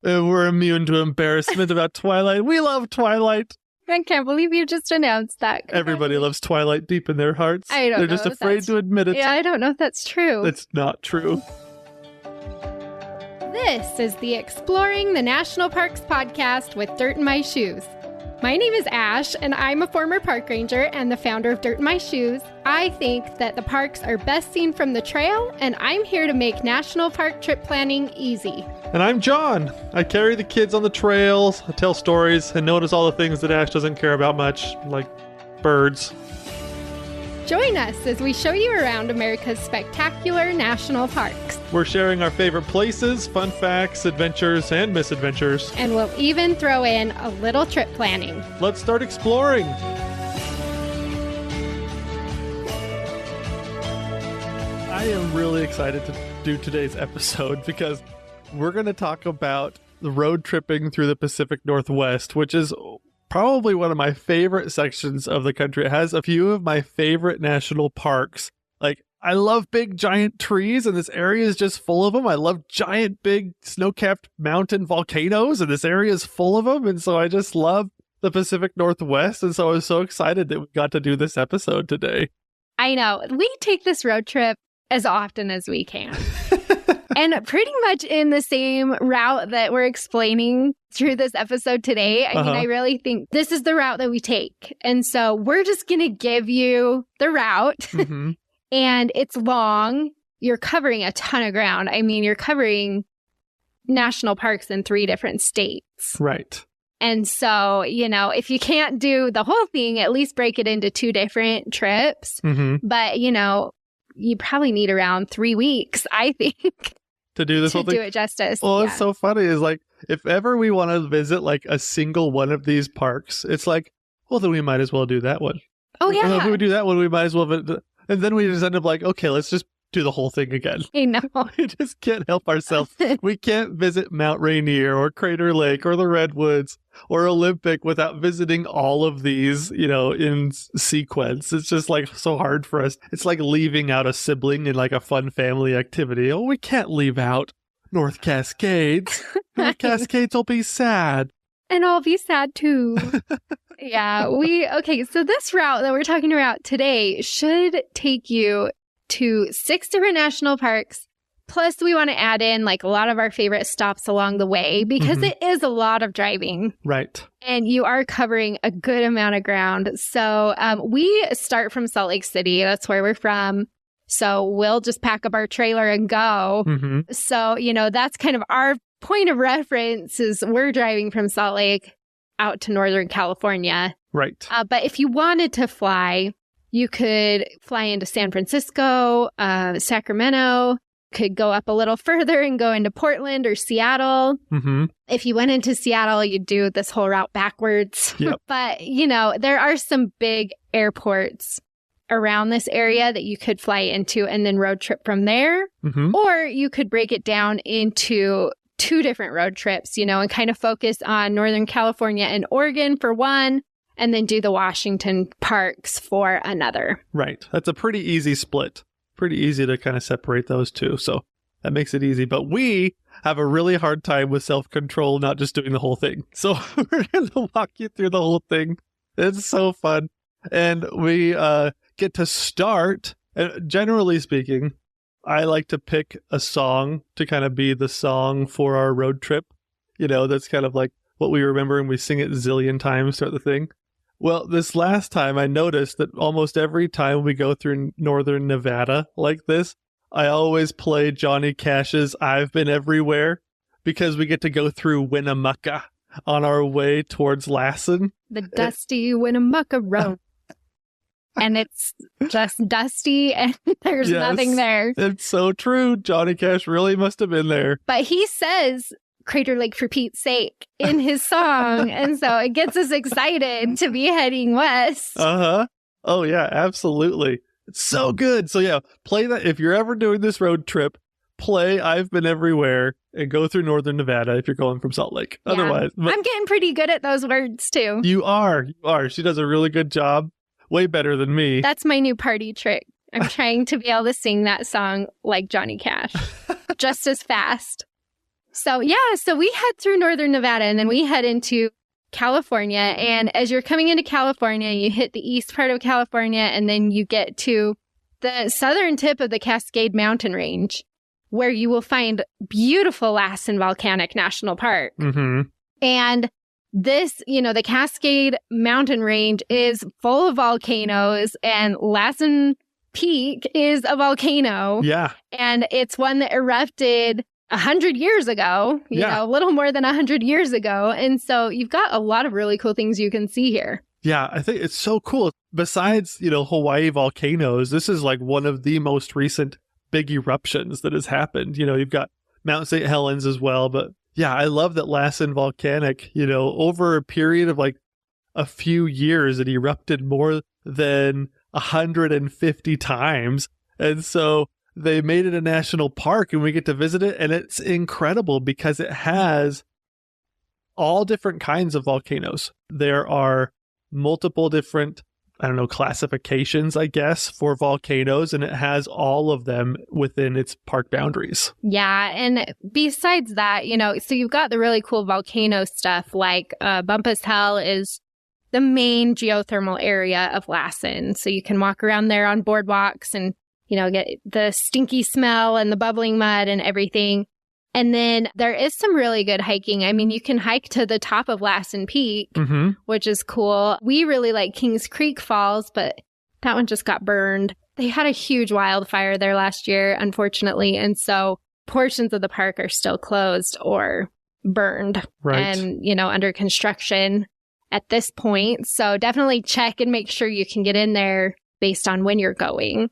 We're immune to embarrassment about Twilight. We love Twilight. I can't believe you just announced that. Everybody loves Twilight deep in their hearts. I don't know. They're just afraid to admit it. Yeah, I don't know if that's true. It's not true. This is the Exploring the National Parks podcast with Dirt in My Shoes. My name is Ash, and I'm a former park ranger and the founder of Dirt in My Shoes. I think that the parks are best seen from the trail, and I'm here to make national park trip planning easy. And I'm John. I carry the kids on the trails, I tell stories, and notice all the things that Ash doesn't care about much, like birds. Join us as we show you around America's spectacular national parks. We're sharing our favorite places, fun facts, adventures, and misadventures. And we'll even throw in a little trip planning. Let's start exploring. I am really excited to do today's episode because we're going to talk about the road tripping through the Pacific Northwest, which is probably one of my favorite sections of the country. It has a few of my favorite national parks. Like, I love big giant trees, and this area is just full of them. I love giant big snow-capped mountain volcanoes, and this area is full of them. And so I just love the Pacific Northwest. And so I was so excited that we got to do this episode today. I know. We take this road trip as often as we can. And pretty much in the same route that we're explaining through this episode today. I mean, I really think this is the route that we take. And so we're just going to give you the route. Mm-hmm. And it's long. You're covering a ton of ground. I mean, you're covering national parks in 3 different states. Right. And so, you know, if you can't do the whole thing, at least break it into 2 different trips. Mm-hmm. But, you know, you probably need around 3 weeks, I think. To do this whole thing? To do it justice. Well, yeah. It's so funny is like, if ever we want to visit like a single one of these parks, it's like, well, then we might as well do that one. Oh, yeah. Well, if we do that one, we might as well. And then we just end up like, okay, let's just do the whole thing again. I know. We just can't help ourselves. We can't visit Mount Rainier or Crater Lake or the Redwoods or Olympic without visiting all of these, you know, in sequence. It's just like so hard for us. It's like leaving out a sibling in like a fun family activity. Oh, we can't leave out North Cascades. North Cascades will be sad. And I'll be sad too. Yeah, okay, so this route that we're talking about today should take you to 6 different national parks. Plus, we want to add in like a lot of our favorite stops along the way because it is a lot of driving. Right. And you are covering a good amount of ground. So we start from Salt Lake City. That's where we're from. So we'll just pack up our trailer and go. Mm-hmm. So, you know, that's kind of our point of reference is we're driving from Salt Lake out to Northern California. Right. But if you wanted to fly, you could fly into San Francisco, Sacramento, could go up a little further and go into Portland or Seattle. Mm-hmm. If you went into Seattle, you'd do this whole route backwards. Yep. But, you know, there are some big airports around this area that you could fly into and then road trip from there. Mm-hmm. Or you could break it down into 2 different road trips, you know, and kind of focus on Northern California and Oregon for one, and then do the Washington parks for another. Right. That's a pretty easy split. Pretty easy to kind of separate those 2. So that makes it easy. But we have a really hard time with self-control, not just doing the whole thing. So we're going to walk you through the whole thing. It's so fun. And we get to start. Generally speaking, I like to pick a song to kind of be the song for our road trip. You know, that's kind of like what we remember and we sing it a zillion times throughout the thing. Well, this last time I noticed that almost every time we go through northern Nevada like this, I always play Johnny Cash's I've Been Everywhere because we get to go through Winnemucca on our way towards Lassen. The dusty Winnemucca Road. And it's just dusty and there's nothing there. It's so true. Johnny Cash really must have been there. But he says Crater Lake for Pete's sake in his song. And so it gets us excited to be heading west. Uh-huh. Oh, yeah, absolutely. It's so good. So, yeah, play that. If you're ever doing this road trip, play I've Been Everywhere and go through northern Nevada if you're going from Salt Lake. Yeah. Otherwise. I'm getting pretty good at those words, too. You are. She does a really good job. Way better than me. That's my new party trick. I'm trying to be able to sing that song like Johnny Cash. Just as fast. So we head through northern Nevada and then we head into California. And as you're coming into California, you hit the east part of California and then you get to the southern tip of the Cascade mountain range, where you will find beautiful Lassen Volcanic National Park. Mm-hmm. And this, the Cascade mountain range is full of volcanoes, and Lassen Peak is a volcano. Yeah. And it's one that erupted 100 years ago, a little more than 100 years ago. And so you've got a lot of really cool things you can see here. Yeah, I think it's so cool. Besides, Hawaii volcanoes, this is like one of the most recent big eruptions that has happened. You've got Mount St. Helens as well. But yeah, I love that Lassen Volcanic, over a period of like a few years, it erupted more than 150 times. And so they made it a national park and we get to visit it. And it's incredible because it has all different kinds of volcanoes. There are multiple different, classifications, I guess, for volcanoes, and it has all of them within its park boundaries. Yeah, and besides that, so you've got the really cool volcano stuff, like Bumpass Hell is the main geothermal area of Lassen. So you can walk around there on boardwalks and, get the stinky smell and the bubbling mud and everything. And then there is some really good hiking. I mean, you can hike to the top of Lassen Peak, mm-hmm. which is cool. We really like Kings Creek Falls, but that one just got burned. They had a huge wildfire there last year, unfortunately. And so portions of the park are still closed or burned and, under construction at this point. So definitely check and make sure you can get in there based on when you're going.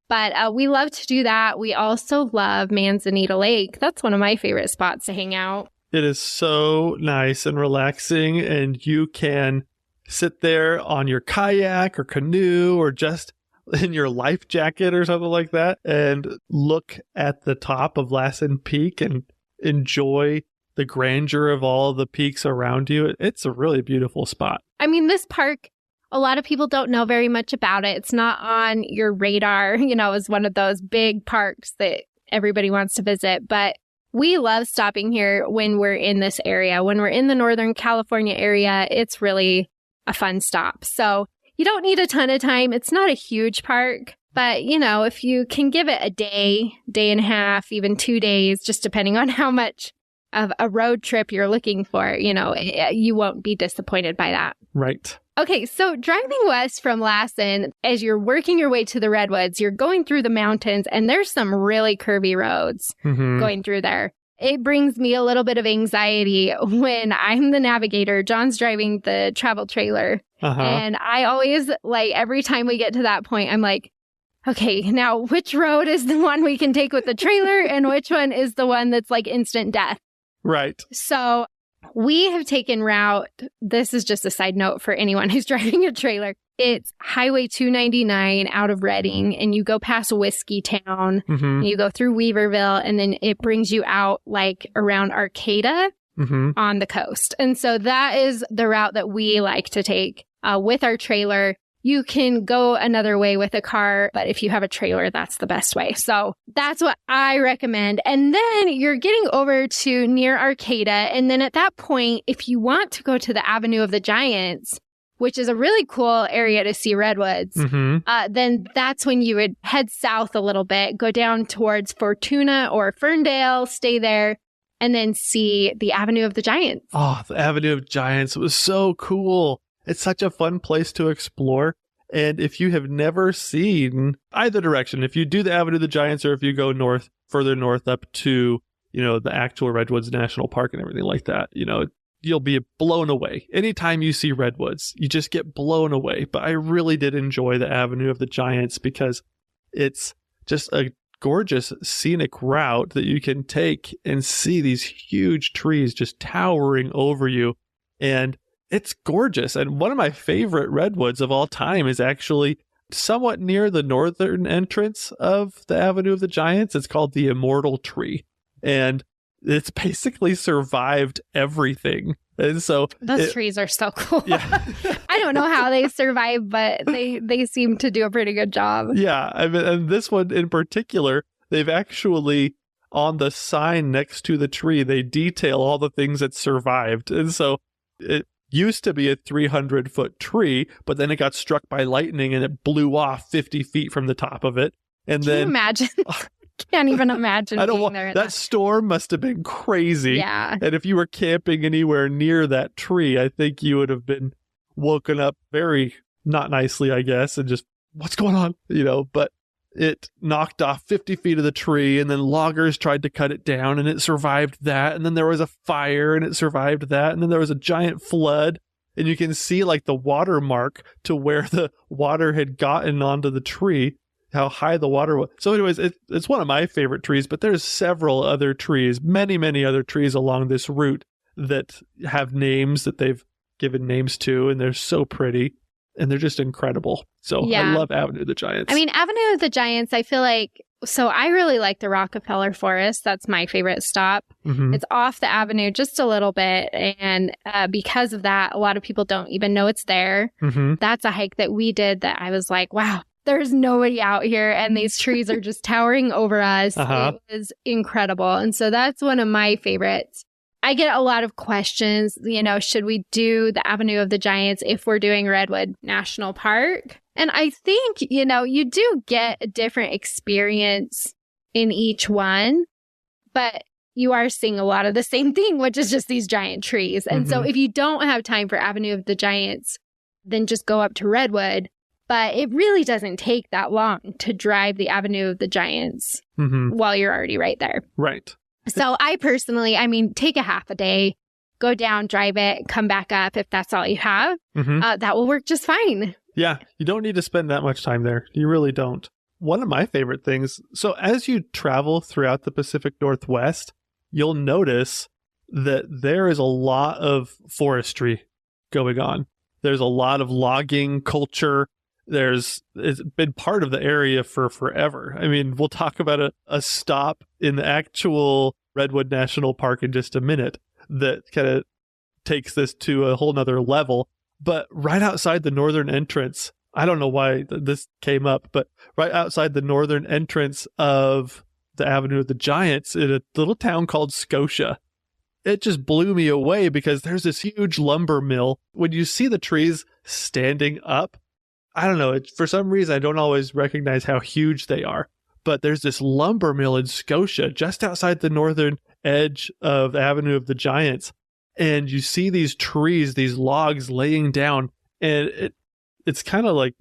But we love to do that. We also love Manzanita Lake. That's one of my favorite spots to hang out. It is so nice and relaxing, and you can sit there on your kayak or canoe or just in your life jacket or something like that and look at the top of Lassen Peak and enjoy the grandeur of all the peaks around you. It's a really beautiful spot. I mean, this park, a lot of people don't know very much about it. It's not on your radar, as one of those big parks that everybody wants to visit. But we love stopping here when we're in this area. When we're in the Northern California area, it's really a fun stop. So you don't need a ton of time. It's not a huge park. But, if you can give it a day and a half, even 2 days, just depending on how much of a road trip you're looking for, you won't be disappointed by that. Right. Okay, so driving west from Lassen, as you're working your way to the Redwoods, you're going through the mountains, and there's some really curvy roads going through there. It brings me a little bit of anxiety when I'm the navigator. John's driving the travel trailer. And I always, every time we get to that point, I'm like, okay, now which road is the one we can take with the trailer and which one is the one that's like instant death? Right. So we have taken route. This is just a side note for anyone who's driving a trailer. It's Highway 299 out of Redding, and you go past Whiskey Town, and you go through Weaverville, and then it brings you out around Arcata on the coast. And so that is the route that we like to take with our trailer. You can go another way with a car, but if you have a trailer, that's the best way. So that's what I recommend. And then you're getting over to near Arcata. And then at that point, if you want to go to the Avenue of the Giants, which is a really cool area to see redwoods, then that's when you would head south a little bit, go down towards Fortuna or Ferndale, stay there, and then see the Avenue of the Giants. Oh, the Avenue of Giants was so cool. It's such a fun place to explore. And if you have never seen either direction, if you do the Avenue of the Giants or if you go further north up to, the actual Redwoods National Park and everything like that, you'll be blown away. Anytime you see redwoods, you just get blown away. But I really did enjoy the Avenue of the Giants because it's just a gorgeous scenic route that you can take and see these huge trees just towering over you. And it's gorgeous. And one of my favorite redwoods of all time is actually somewhat near the northern entrance of the Avenue of the Giants. It's called the Immortal Tree. And it's basically survived everything. And so those trees are so cool. Yeah. I don't know how they survive, but they seem to do a pretty good job. Yeah. I mean, and this one in particular, they've actually on the sign next to the tree, they detail all the things that survived. And so it used to be a 300-foot tree, but then it got struck by lightning and it blew off 50 feet from the top of it. And Can you imagine? Can't even imagine being there. That storm must have been crazy. Yeah. And if you were camping anywhere near that tree, I think you would have been woken up very not nicely, I guess, and just, what's going on? But it knocked off 50 feet of the tree, and then loggers tried to cut it down, and it survived that. And then there was a fire, and it survived that. And then there was a giant flood, and you can see like the watermark to where the water had gotten onto the tree, how high the water was. So anyways, it's one of my favorite trees, but there's several other trees, many other trees along this route that have names that they've given names to, and they're so pretty. And they're just incredible. So yeah. I love Avenue of the Giants. I mean, Avenue of the Giants, I feel like, so I really like the Rockefeller Forest. That's my favorite stop. Mm-hmm. It's off the avenue just a little bit. And because of that, a lot of people don't even know it's there. Mm-hmm. That's a hike that we did that I was like, wow, there's nobody out here. And these trees are just towering over us. Uh-huh. It was incredible. And so that's one of my favorites. I get a lot of questions, should we do the Avenue of the Giants if we're doing Redwood National Park? And I think, you do get a different experience in each one, but you are seeing a lot of the same thing, which is just these giant trees. And so if you don't have time for Avenue of the Giants, then just go up to Redwood. But it really doesn't take that long to drive the Avenue of the Giants while you're already right there. Right. So I personally, take a half a day, go down, drive it, come back up if that's all you have. That will work just fine. Yeah, you don't need to spend that much time there. You really don't. One of my favorite things, so as you travel throughout the Pacific Northwest, you'll notice that there is a lot of forestry going on. There's a lot of logging culture. It's been part of the area for forever. I mean, we'll talk about a stop in the actual Redwood National Park in just a minute that kind of takes this to a whole nother level. But right outside the northern entrance, I don't know why this came up, but right outside the northern entrance of the Avenue of the Giants in a little town called Scotia, it just blew me away because there's this huge lumber mill. When you see the trees standing up, I don't know, for some reason I don't always recognize how huge they are. But there's this lumber mill in Scotia just outside the northern edge of the Avenue of the Giants. And you see these trees, these logs laying down. And it's kind of like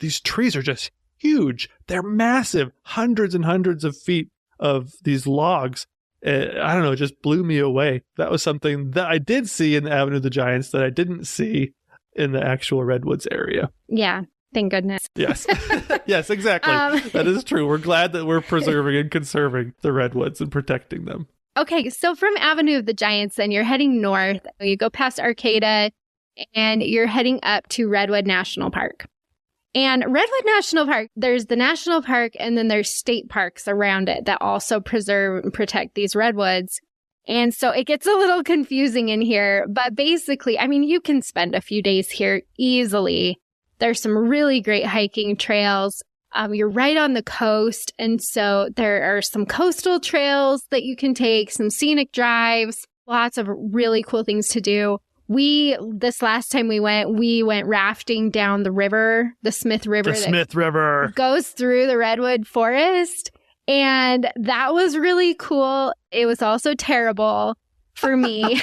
these trees are just huge. They're massive, hundreds and hundreds of feet of these logs. I don't know, it just blew me away. That was something that I did see in the Avenue of the Giants that I didn't see in the actual Redwoods area. Yeah. Thank goodness. Yes. Yes, exactly. That is true. We're glad that we're preserving and conserving the Redwoods and protecting them. Okay. So from Avenue of the Giants, then you're heading north. You go past Arcata and you're heading up to Redwood National Park. And Redwood National Park, there's the national park and then there's state parks around it that also preserve and protect these redwoods. And so it gets a little confusing in here. But basically, you can spend a few days here easily. There's some really great hiking trails. You're right on the coast. And so there are some coastal trails that you can take, some scenic drives, lots of really cool things to do. This last time we went rafting down the river, the Smith River. The Smith River goes through the Redwood Forest. And that was really cool. It was also terrible for me,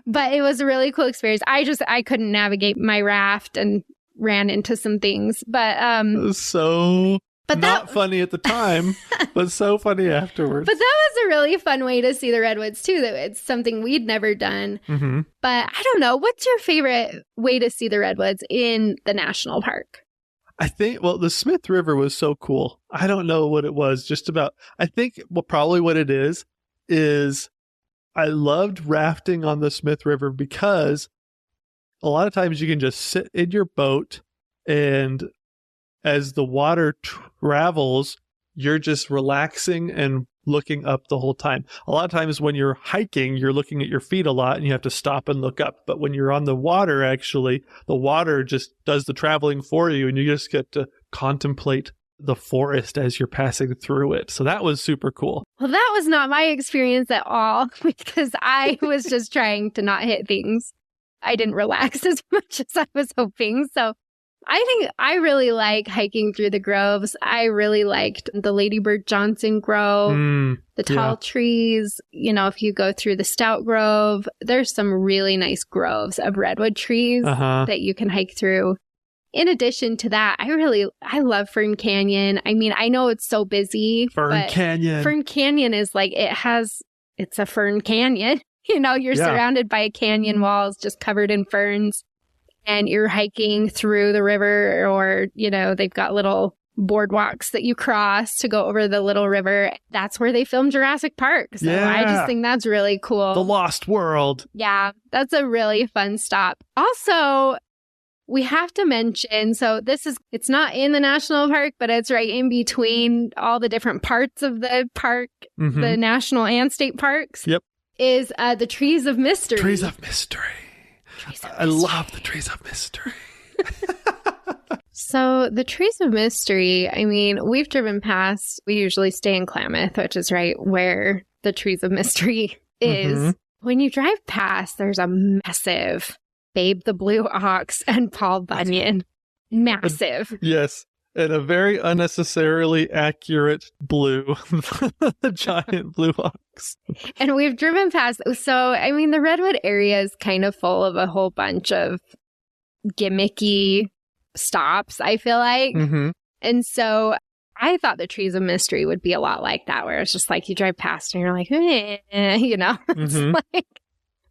but it was a really cool experience. I couldn't navigate my raft and ran into some things, but it was not funny at the time, but so funny afterwards. But that was a really fun way to see the Redwoods too. That it's something we'd never done. Mm-hmm. But I don't know. What's your favorite way to see the Redwoods in the national park? I think, the Smith River was so cool. I don't know what it was I think probably what it is I loved rafting on the Smith River because a lot of times you can just sit in your boat and as the water travels, you're just relaxing and looking up the whole time. A lot of times when you're hiking, you're looking at your feet a lot and you have to stop and look up. But when you're on the water, actually, the water just does the traveling for you and you just get to contemplate the forest as you're passing through it. So that was super cool. Well, that was not my experience at all because I was just trying to not hit things. I didn't relax as much as I was hoping. So I think I really like hiking through the groves. I really liked the Ladybird Johnson Grove, the tall trees. You know, if you go through the Stout Grove, there's some really nice groves of redwood trees that you can hike through. In addition to that, I love Fern Canyon. I mean, I know it's so busy. Fern Canyon is like, it's a fern canyon. You know, you're surrounded by canyon walls just covered in ferns. And you're hiking through the river, or, you know, they've got little boardwalks that you cross to go over the little river. That's where they filmed Jurassic Park. So I just think that's really cool. The Lost World. Yeah, that's a really fun stop. Also, we have to mention, so it's not in the national park, but it's right in between all the different parts of the park, the national and state parks. Yep. Is the Trees of Mystery. Trees of Mystery. I love the Trees of Mystery. So the Trees of Mystery, I mean, we've driven past, we usually stay in Klamath, which is right where the Trees of Mystery is. When you drive past, there's a massive Babe the Blue Ox and Paul Bunyan. Massive. Yes. And a very unnecessarily accurate blue, the giant blue ox. And we've driven past. So, I mean, the Redwood area is kind of full of a whole bunch of gimmicky stops, I feel like. And so I thought the Trees of Mystery would be a lot like that, where it's just like you drive past and you're like, you know, it's like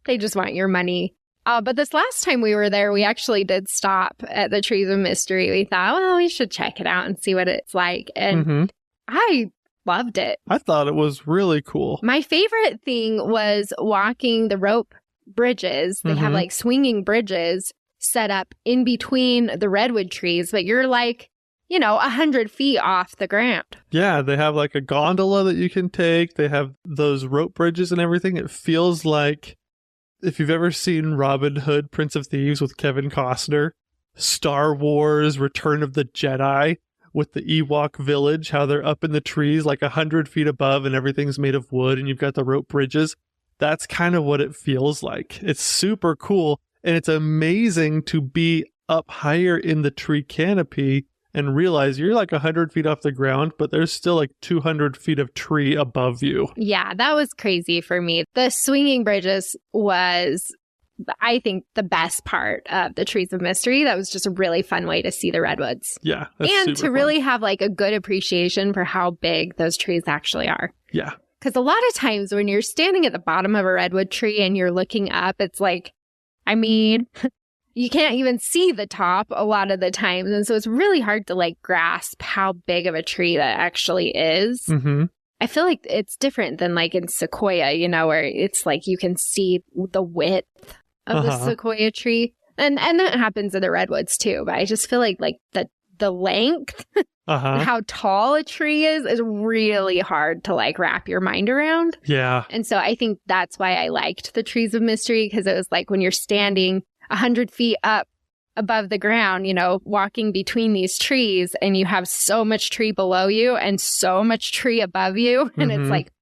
they just want your money. But this last time we were there, we actually did stop at the Trees of Mystery. We thought, well, we should check it out and see what it's like. And I loved it. I thought it was really cool. My favorite thing was walking the rope bridges. They have like swinging bridges set up in between the redwood trees, but you're like, you know, 100 feet off the ground. Yeah, they have like a gondola that you can take. They have those rope bridges and everything. It feels like, if you've ever seen Robin Hood, Prince of Thieves with Kevin Costner, Star Wars, Return of the Jedi with the Ewok village, how they're up in the trees like 100 feet above and everything's made of wood and you've got the rope bridges. That's kind of what it feels like. It's super cool. And it's amazing to be up higher in the tree canopy and realize you're like 100 feet off the ground, but there's still like 200 feet of tree above you. Yeah, that was crazy for me. The swinging bridges was, I think, the best part of the Trees of Mystery. That was just a really fun way to see the redwoods. Yeah. And to really have like a good appreciation for how big those trees actually are. Yeah. Because a lot of times when you're standing at the bottom of a redwood tree and you're looking up, it's like, I mean, you can't even see the top a lot of the times. And so it's really hard to like grasp how big of a tree that actually is. I feel like it's different than like in Sequoia, you know, where it's like you can see the width of the Sequoia tree. And that happens in the redwoods too. But I just feel like the length, how tall a tree is really hard to like wrap your mind around. Yeah. And so I think that's why I liked the Trees of Mystery, because it was like when you're standing 100 feet up above the ground, you know, walking between these trees, and you have so much tree below you and so much tree above you. And it's like,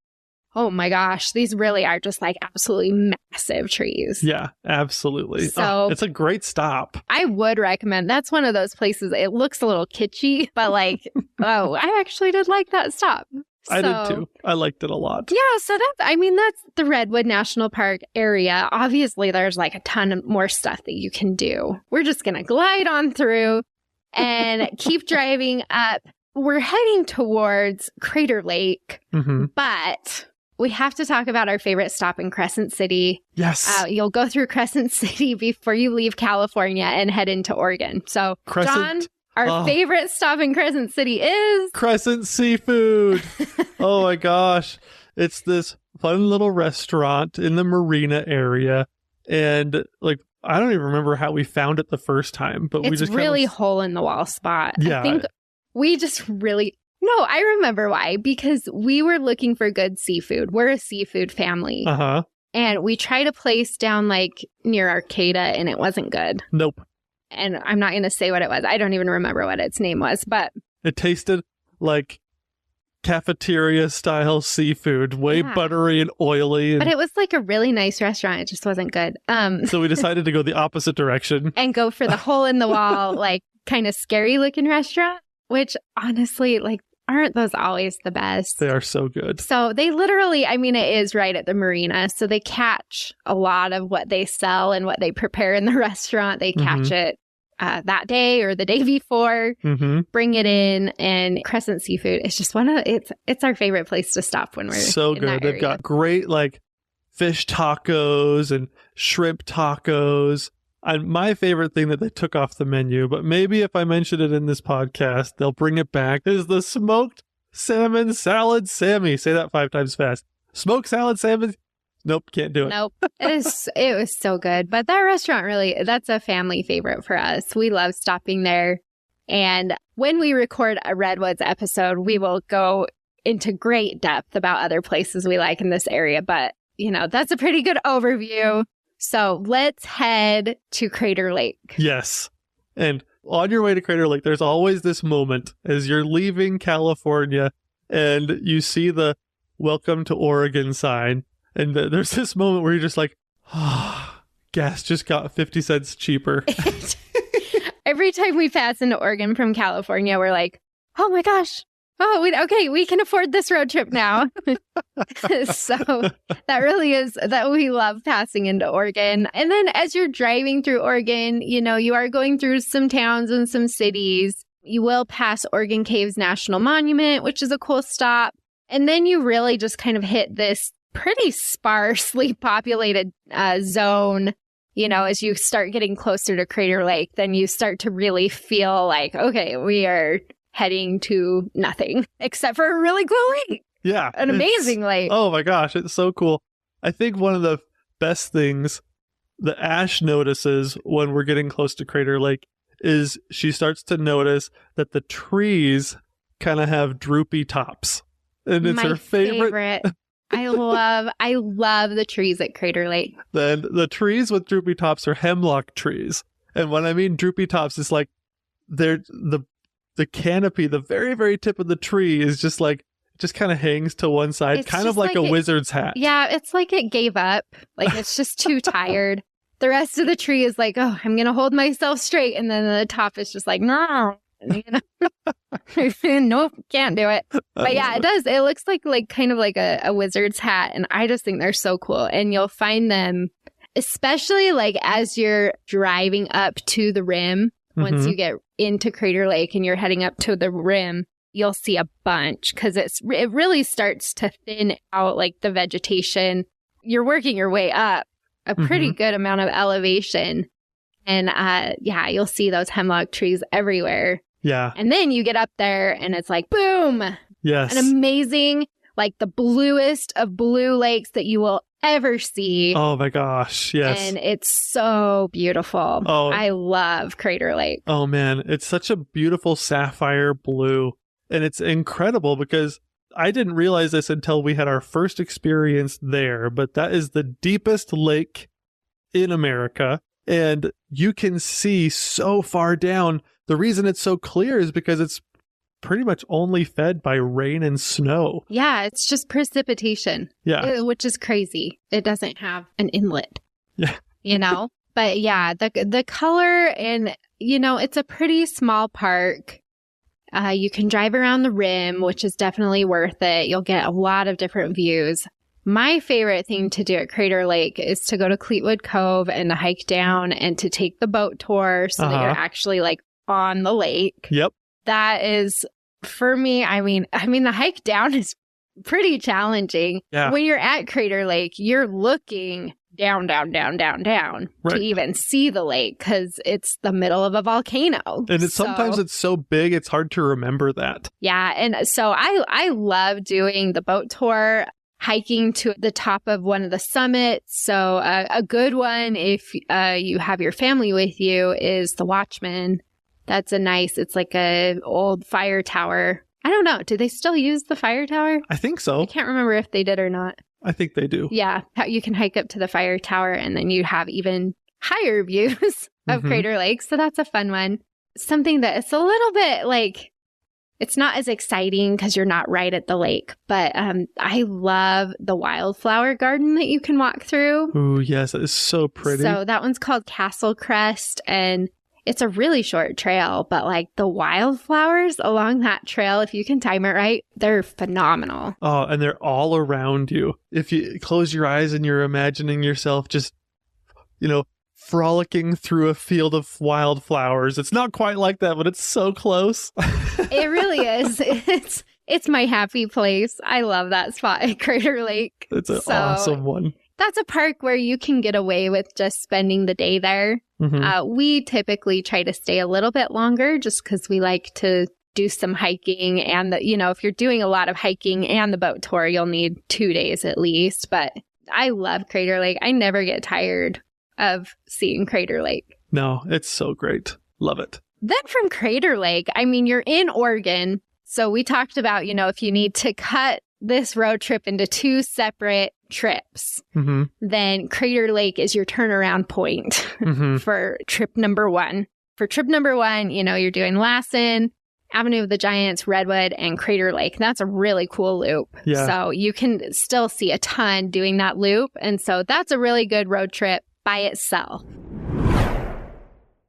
oh my gosh, these really are just like absolutely massive trees. Yeah, absolutely. So it's a great stop. I would recommend. That's one of those places. It looks a little kitschy, but like, oh, I actually did like that stop. I did too. I liked it a lot. Yeah, so that's the Redwood National Park area. Obviously, there's like a ton more stuff that you can do. We're just going to glide on through and keep driving up. We're heading towards Crater Lake, but we have to talk about our favorite stop in Crescent City. Yes. You'll go through Crescent City before you leave California and head into Oregon. So, John, our favorite stop in Crescent City is Crescent Seafood. Oh my gosh. It's this fun little restaurant in the marina area. And like, I don't even remember how we found it the first time, but we just really hole in the wall spot. Yeah. I think we just really, no, I remember why, because we were looking for good seafood. We're a seafood family. And we tried a place down like near Arcata and it wasn't good. Nope. And I'm not going to say what it was. I don't even remember what its name was, but it tasted like cafeteria style seafood, way buttery and oily. But it was like a really nice restaurant. It just wasn't good. So we decided to go the opposite direction and go for the hole in the wall, like kind of scary looking restaurant, which honestly, like, aren't those always the best? They are so good. So they literally, I mean, it is right at the marina. So they catch a lot of what they sell and what they prepare in the restaurant. They catch it that day or the day before, bring it in, and Crescent Seafood is just it's our favorite place to stop when we're so in good. that They've area. got great like fish tacos and shrimp tacos. And my favorite thing that they took off the menu, but maybe if I mention it in this podcast, they'll bring it back, is the smoked salmon salad Sammy. Say that 5 times fast. Smoked salad salmon. Nope, can't do it. Nope. It was so good. But that restaurant really, that's a family favorite for us. We love stopping there. And when we record a Redwoods episode, we will go into great depth about other places we like in this area. But, you know, that's a pretty good overview. So let's head to Crater Lake. Yes. And on your way to Crater Lake, there's always this moment as you're leaving California and you see the Welcome to Oregon sign. And there's this moment where you're just like, gas just got 50 cents cheaper. Every time we pass into Oregon from California, we're like, oh my gosh. Oh, we can afford this road trip now. So that really is that we love passing into Oregon. And then as you're driving through Oregon, you know, you are going through some towns and some cities. You will pass Oregon Caves National Monument, which is a cool stop. And then you really just kind of hit this pretty sparsely populated zone. You know, as you start getting closer to Crater Lake, then you start to really feel like, okay, we are heading to nothing except for a really cool lake. Yeah. An amazing lake. Oh my gosh, it's so cool. I think one of the best things that Ash notices when we're getting close to Crater Lake is she starts to notice that the trees kind of have droopy tops. And it's her favorite. I love the trees at Crater Lake. Then the trees with droopy tops are hemlock trees. And when I mean droopy tops, it's like they're the canopy, the very, very tip of the tree is just like, just kind of hangs to one side, It's kind of just like a wizard's hat. Yeah, it's like it gave up. Like it's just too tired. The rest of the tree is like, oh, I'm going to hold myself straight. And then the top is just like, no. You know? Nope, can't do it. But yeah, it does. It looks like kind of like a wizard's hat. And I just think they're so cool. And you'll find them, especially like as you're driving up to the rim. Once you get into Crater Lake and you're heading up to the rim, you'll see a bunch because it really starts to thin out like the vegetation. You're working your way up a pretty good amount of elevation. And you'll see those hemlock trees everywhere. Yeah. And then you get up there and it's like, boom. Yes. An amazing, like the bluest of blue lakes that you will ever see. Oh my gosh. Yes. And it's so beautiful. Oh. I love Crater Lake. Oh man, it's such a beautiful sapphire blue. And it's incredible because I didn't realize this until we had our first experience there, but that is the deepest lake in America. And you can see so far down. The reason it's so clear is because it's pretty much only fed by rain and snow. Yeah, it's just precipitation. Yeah. Which is crazy. It doesn't have an inlet. Yeah. You know? But yeah, the color and, you know, it's a pretty small park. You can drive around the rim, which is definitely worth it. You'll get a lot of different views. My favorite thing to do at Crater Lake is to go to Cleetwood Cove and to hike down and to take the boat tour so that you're actually like on the lake. Yep. That is, for me, I mean, the hike down is pretty challenging. Yeah. When you're at Crater Lake, you're looking down Right. to even see the lake because it's the middle of a volcano. And sometimes it's so big, it's hard to remember that. Yeah. And so I love doing the boat tour, hiking to the top of one of the summits. So a good one, if you have your family with you, is the Watchman. That's it's like a old fire tower. I don't know. Do they still use the fire tower? I think so. I can't remember if they did or not. I think they do. Yeah. You can hike up to the fire tower and then you have even higher views of Crater Lake. So that's a fun one. Something that it's a little bit like It's not as exciting because you're not right at the lake, but I love the wildflower garden that you can walk through. Ooh, yes, that is so pretty. So that one's called Castle Crest, and it's a really short trail, but like the wildflowers along that trail, if you can time it right, they're phenomenal. Oh, and they're all around you. If you close your eyes and you're imagining yourself just, frolicking through a field of wildflowers. It's not quite like that, but it's so close. It really is. It's my happy place. I love that spot at Crater Lake. It's an awesome one. That's a park where you can get away with just spending the day there. Mm-hmm. We typically try to stay a little bit longer just because we like to do some hiking. And, if you're doing a lot of hiking and the boat tour, you'll need 2 days at least. But I love Crater Lake. I never get tired of seeing Crater Lake. No, it's so great. Love it. Then from Crater Lake, you're in Oregon. So we talked about, if you need to cut this road trip into 2 separate trips, mm-hmm. then Crater Lake is your turnaround point mm-hmm. for trip number 1. For trip number 1, you're doing Lassen, Avenue of the Giants, Redwood, and Crater Lake. That's a really cool loop. Yeah. So you can still see a ton doing that loop. And so that's a really good road trip by itself.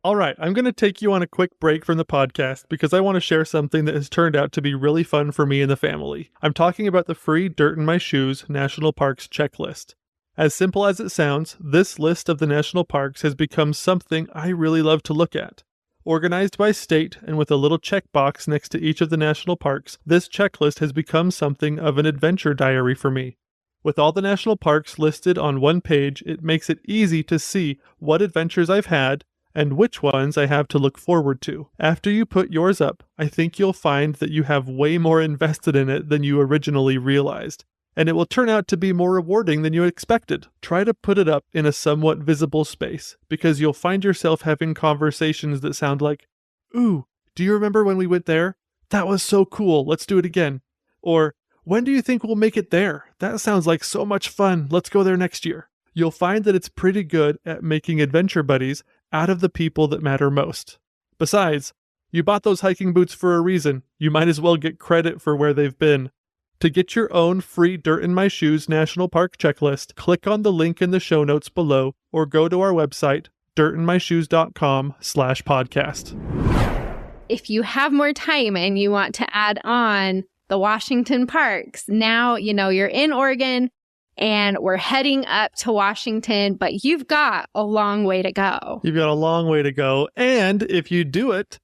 All right, I'm going to take you on a quick break from the podcast because I want to share something that has turned out to be really fun for me and the family. I'm talking about the free Dirt in My Shoes National Parks checklist. As simple as it sounds, this list of the national parks has become something I really love to look at. Organized by state and with a little checkbox next to each of the national parks, this checklist has become something of an adventure diary for me. With all the national parks listed on one page, it makes it easy to see what adventures I've had and which ones I have to look forward to. After you put yours up, I think you'll find that you have way more invested in it than you originally realized, and it will turn out to be more rewarding than you expected. Try to put it up in a somewhat visible space, because you'll find yourself having conversations that sound like, "Ooh, do you remember when we went there? That was so cool, let's do it again." Or, "When do you think we'll make it there? That sounds like so much fun. Let's go there next year." You'll find that it's pretty good at making adventure buddies out of the people that matter most. Besides, you bought those hiking boots for a reason. You might as well get credit for where they've been. To get your own free Dirt in My Shoes National Park checklist, click on the link in the show notes below or go to our website, dirtinmyshoes.com/podcast. If you have more time and you want to add on the Washington parks, now you're in Oregon and we're heading up to Washington, but you've got a long way to go. You've got a long way to go. And if you do it,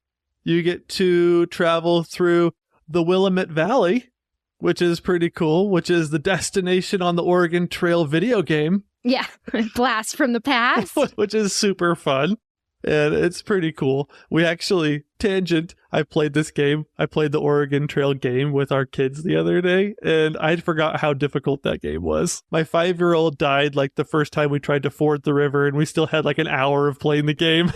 you get to travel through the Willamette Valley, which is pretty cool, which is the destination on the Oregon Trail video game. Yeah, blast from the past. Which is super fun. And it's pretty cool. We actually, tangent, I played this game. I played the Oregon Trail game with our kids the other day, and I forgot how difficult that game was. My 5-year-old died like the first time we tried to ford the river, and we still had like an hour of playing the game.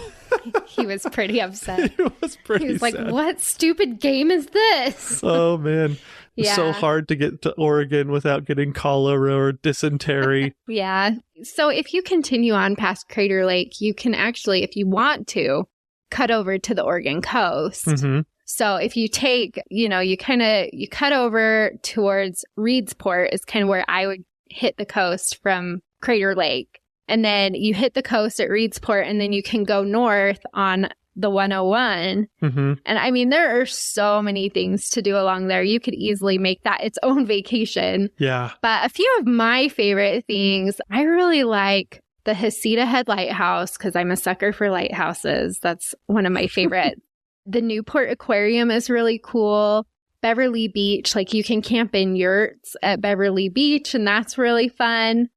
He was pretty upset. He was sad. Like, what stupid game is this? Oh, man. It's so hard to get to Oregon without getting cholera or dysentery. Yeah. So if you continue on past Crater Lake, you can actually, if you want to, cut over to the Oregon coast. Mm-hmm. So if you take, you cut over towards Reedsport is kind of where I would hit the coast from Crater Lake. And then you hit the coast at Reedsport, and then you can go north on the 101. Mm-hmm. And there are so many things to do along there. You could easily make that its own vacation. Yeah. But a few of my favorite things, I really like the Hasita Head Lighthouse because I'm a sucker for lighthouses. That's one of my favorite. The Newport Aquarium is really cool. Beverly Beach, like you can camp in yurts at Beverly Beach, and that's really fun.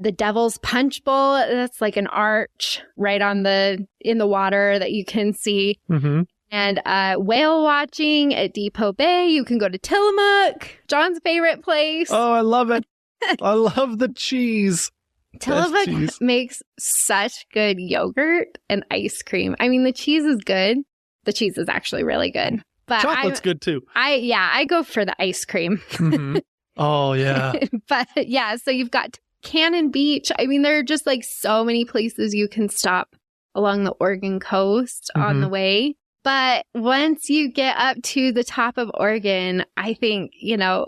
The Devil's Punch Bowl, that's like an arch right in the water that you can see. Mm-hmm. And whale watching at Depot Bay. You can go to Tillamook, John's favorite place. Oh, I love it. I love the cheese. Tillamook makes such good yogurt and ice cream. the cheese is good. The cheese is actually really good. But chocolate's good too. I go for the ice cream. Mm-hmm. Oh, yeah. But yeah, so you've got Cannon Beach. There are just like so many places you can stop along the Oregon coast on the way. But once you get up to the top of Oregon, I think,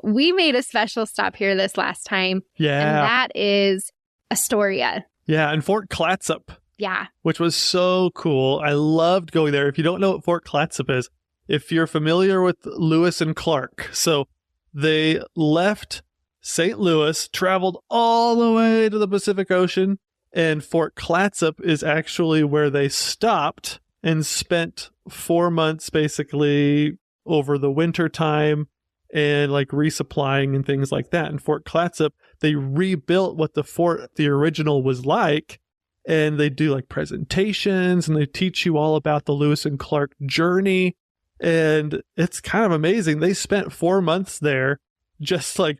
we made a special stop here this last time. Yeah. And that is Astoria. Yeah, and Fort Clatsop. Yeah. Which was so cool. I loved going there. If you don't know what Fort Clatsop is, if you're familiar with Lewis and Clark, so they left St. Louis, traveled all the way to the Pacific Ocean, and Fort Clatsop is actually where they stopped and spent 4 months basically over the winter time and like resupplying and things like that. In Fort Clatsop, they rebuilt what the original was like, and they do like presentations and they teach you all about the Lewis and Clark journey. And it's kind of amazing. They spent 4 months there just like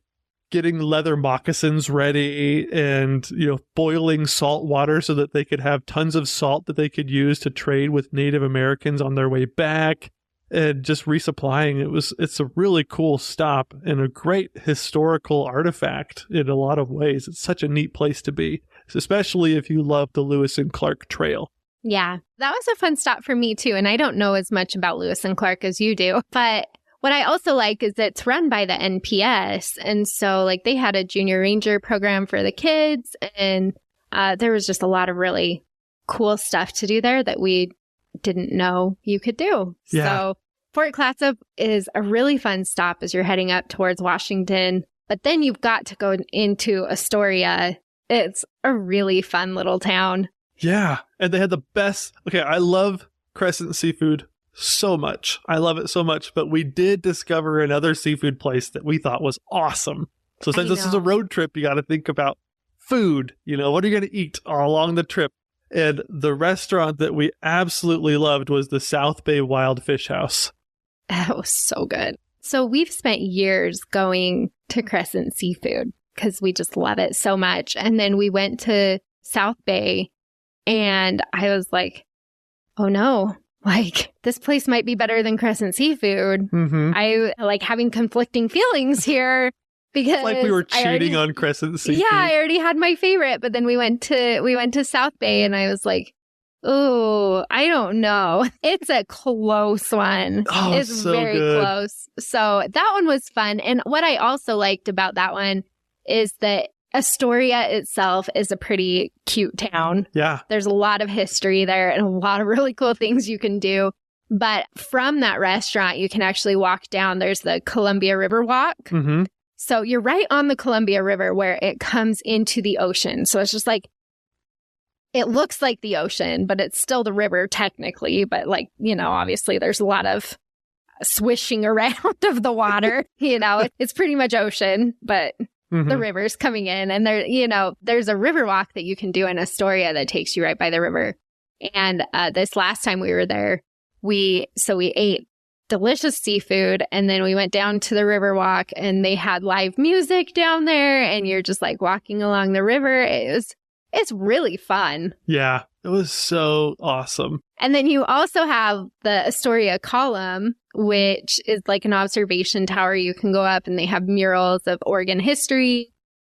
getting leather moccasins ready and, boiling salt water so that they could have tons of salt that they could use to trade with Native Americans on their way back, and just resupplying. It's a really cool stop and a great historical artifact in a lot of ways. It's such a neat place to be, especially if you love the Lewis and Clark Trail. Yeah, that was a fun stop for me too. And I don't know as much about Lewis and Clark as you do, but what I also like is it's run by the NPS. And so like they had a junior ranger program for the kids, and there was just a lot of really cool stuff to do there that we didn't know you could do. Yeah. So Fort Clatsop is a really fun stop as you're heading up towards Washington, but then you've got to go into Astoria. It's a really fun little town. Yeah. And they had the best. Okay, I love Crescent seafood so much. I love it so much. But we did discover another seafood place that we thought was awesome. So since this is a road trip, you got to think about food. What are you going to eat all along the trip? And the restaurant that we absolutely loved was the South Bay Wild Fish House. That was so good. So we've spent years going to Crescent Seafood because we just love it so much. And then we went to South Bay, and I was like, oh no, like this place might be better than Crescent Seafood. Mm-hmm. I like having conflicting feelings here because like we were cheating on Crescent Seafood. Yeah, I already had my favorite, but then we went to South Bay, and I was like, oh, I don't know. It's a close one. Oh, it's so very good. close. So that one was fun. And what I also liked about that one is that Astoria itself is a pretty cute town. Yeah. There's a lot of history there and a lot of really cool things you can do. But from that restaurant, you can actually walk down. There's the Columbia River Walk. Mm-hmm. So you're right on the Columbia River where it comes into the ocean. So it's just like, it looks like the ocean, but it's still the river technically. But like, obviously there's a lot of swishing around of the water. It's pretty much ocean, but Mm-hmm. the river's coming in. And there's a river walk that you can do in Astoria that takes you right by the river. And this last time we were there, we ate delicious seafood, and then we went down to the river walk, and they had live music down there, and you're just like walking along the river. It's really fun. Yeah, it was so awesome. And then you also have the Astoria Column, which is like an observation tower you can go up, and they have murals of Oregon history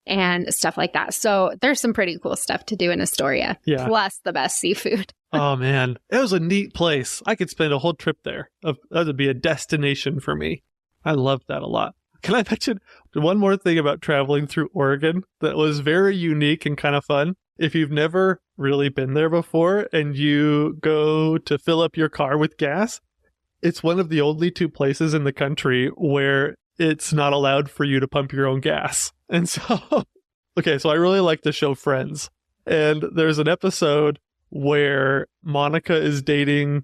and stuff like that. So there's some pretty cool stuff to do in Astoria, plus the best seafood. Oh, man. It was a neat place. I could spend a whole trip there. That would be a destination for me. I loved that a lot. Can I mention one more thing about traveling through Oregon that was very unique and kind of fun? If you've never really been there before and you go to fill up your car with gas, it's one of the only two places in the country where it's not allowed for you to pump your own gas. And so, so I really like the show Friends. And there's an episode where Monica is dating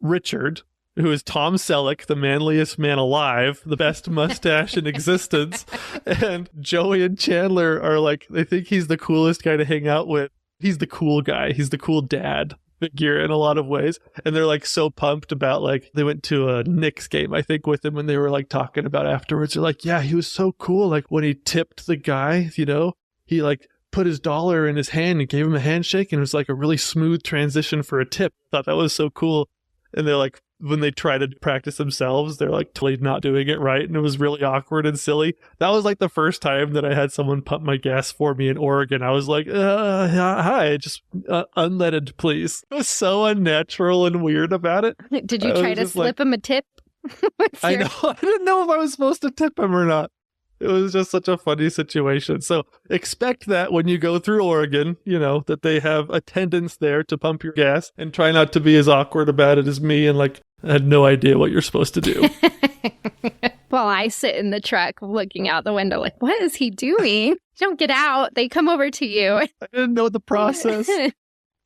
Richard, who is Tom Selleck, the manliest man alive, the best mustache in existence. And Joey and Chandler are like, they think he's the coolest guy to hang out with. He's the cool guy. He's the cool dad figure in a lot of ways. And they're like so pumped about, like, they went to a Knicks game, I think, with him, and they were like talking about afterwards. They're like, yeah, he was so cool. Like when he tipped the guy, he like put his dollar in his hand and gave him a handshake, and it was like a really smooth transition for a tip. Thought that was so cool. And they're like, when they try to practice themselves, they're like totally not doing it right. And it was really awkward and silly. That was like the first time that I had someone pump my gas for me in Oregon. I was like, hi, just unleaded, please. It was so unnatural and weird about it. Did you try to slip him a tip? I know. I didn't know if I was supposed to tip him or not. It was just such a funny situation. So expect that when you go through Oregon, that they have attendants there to pump your gas, and try not to be as awkward about it as me and like I had no idea what you're supposed to do. Well, I sit in the truck looking out the window like, what is he doing? You don't get out. They come over to you. I didn't know the process.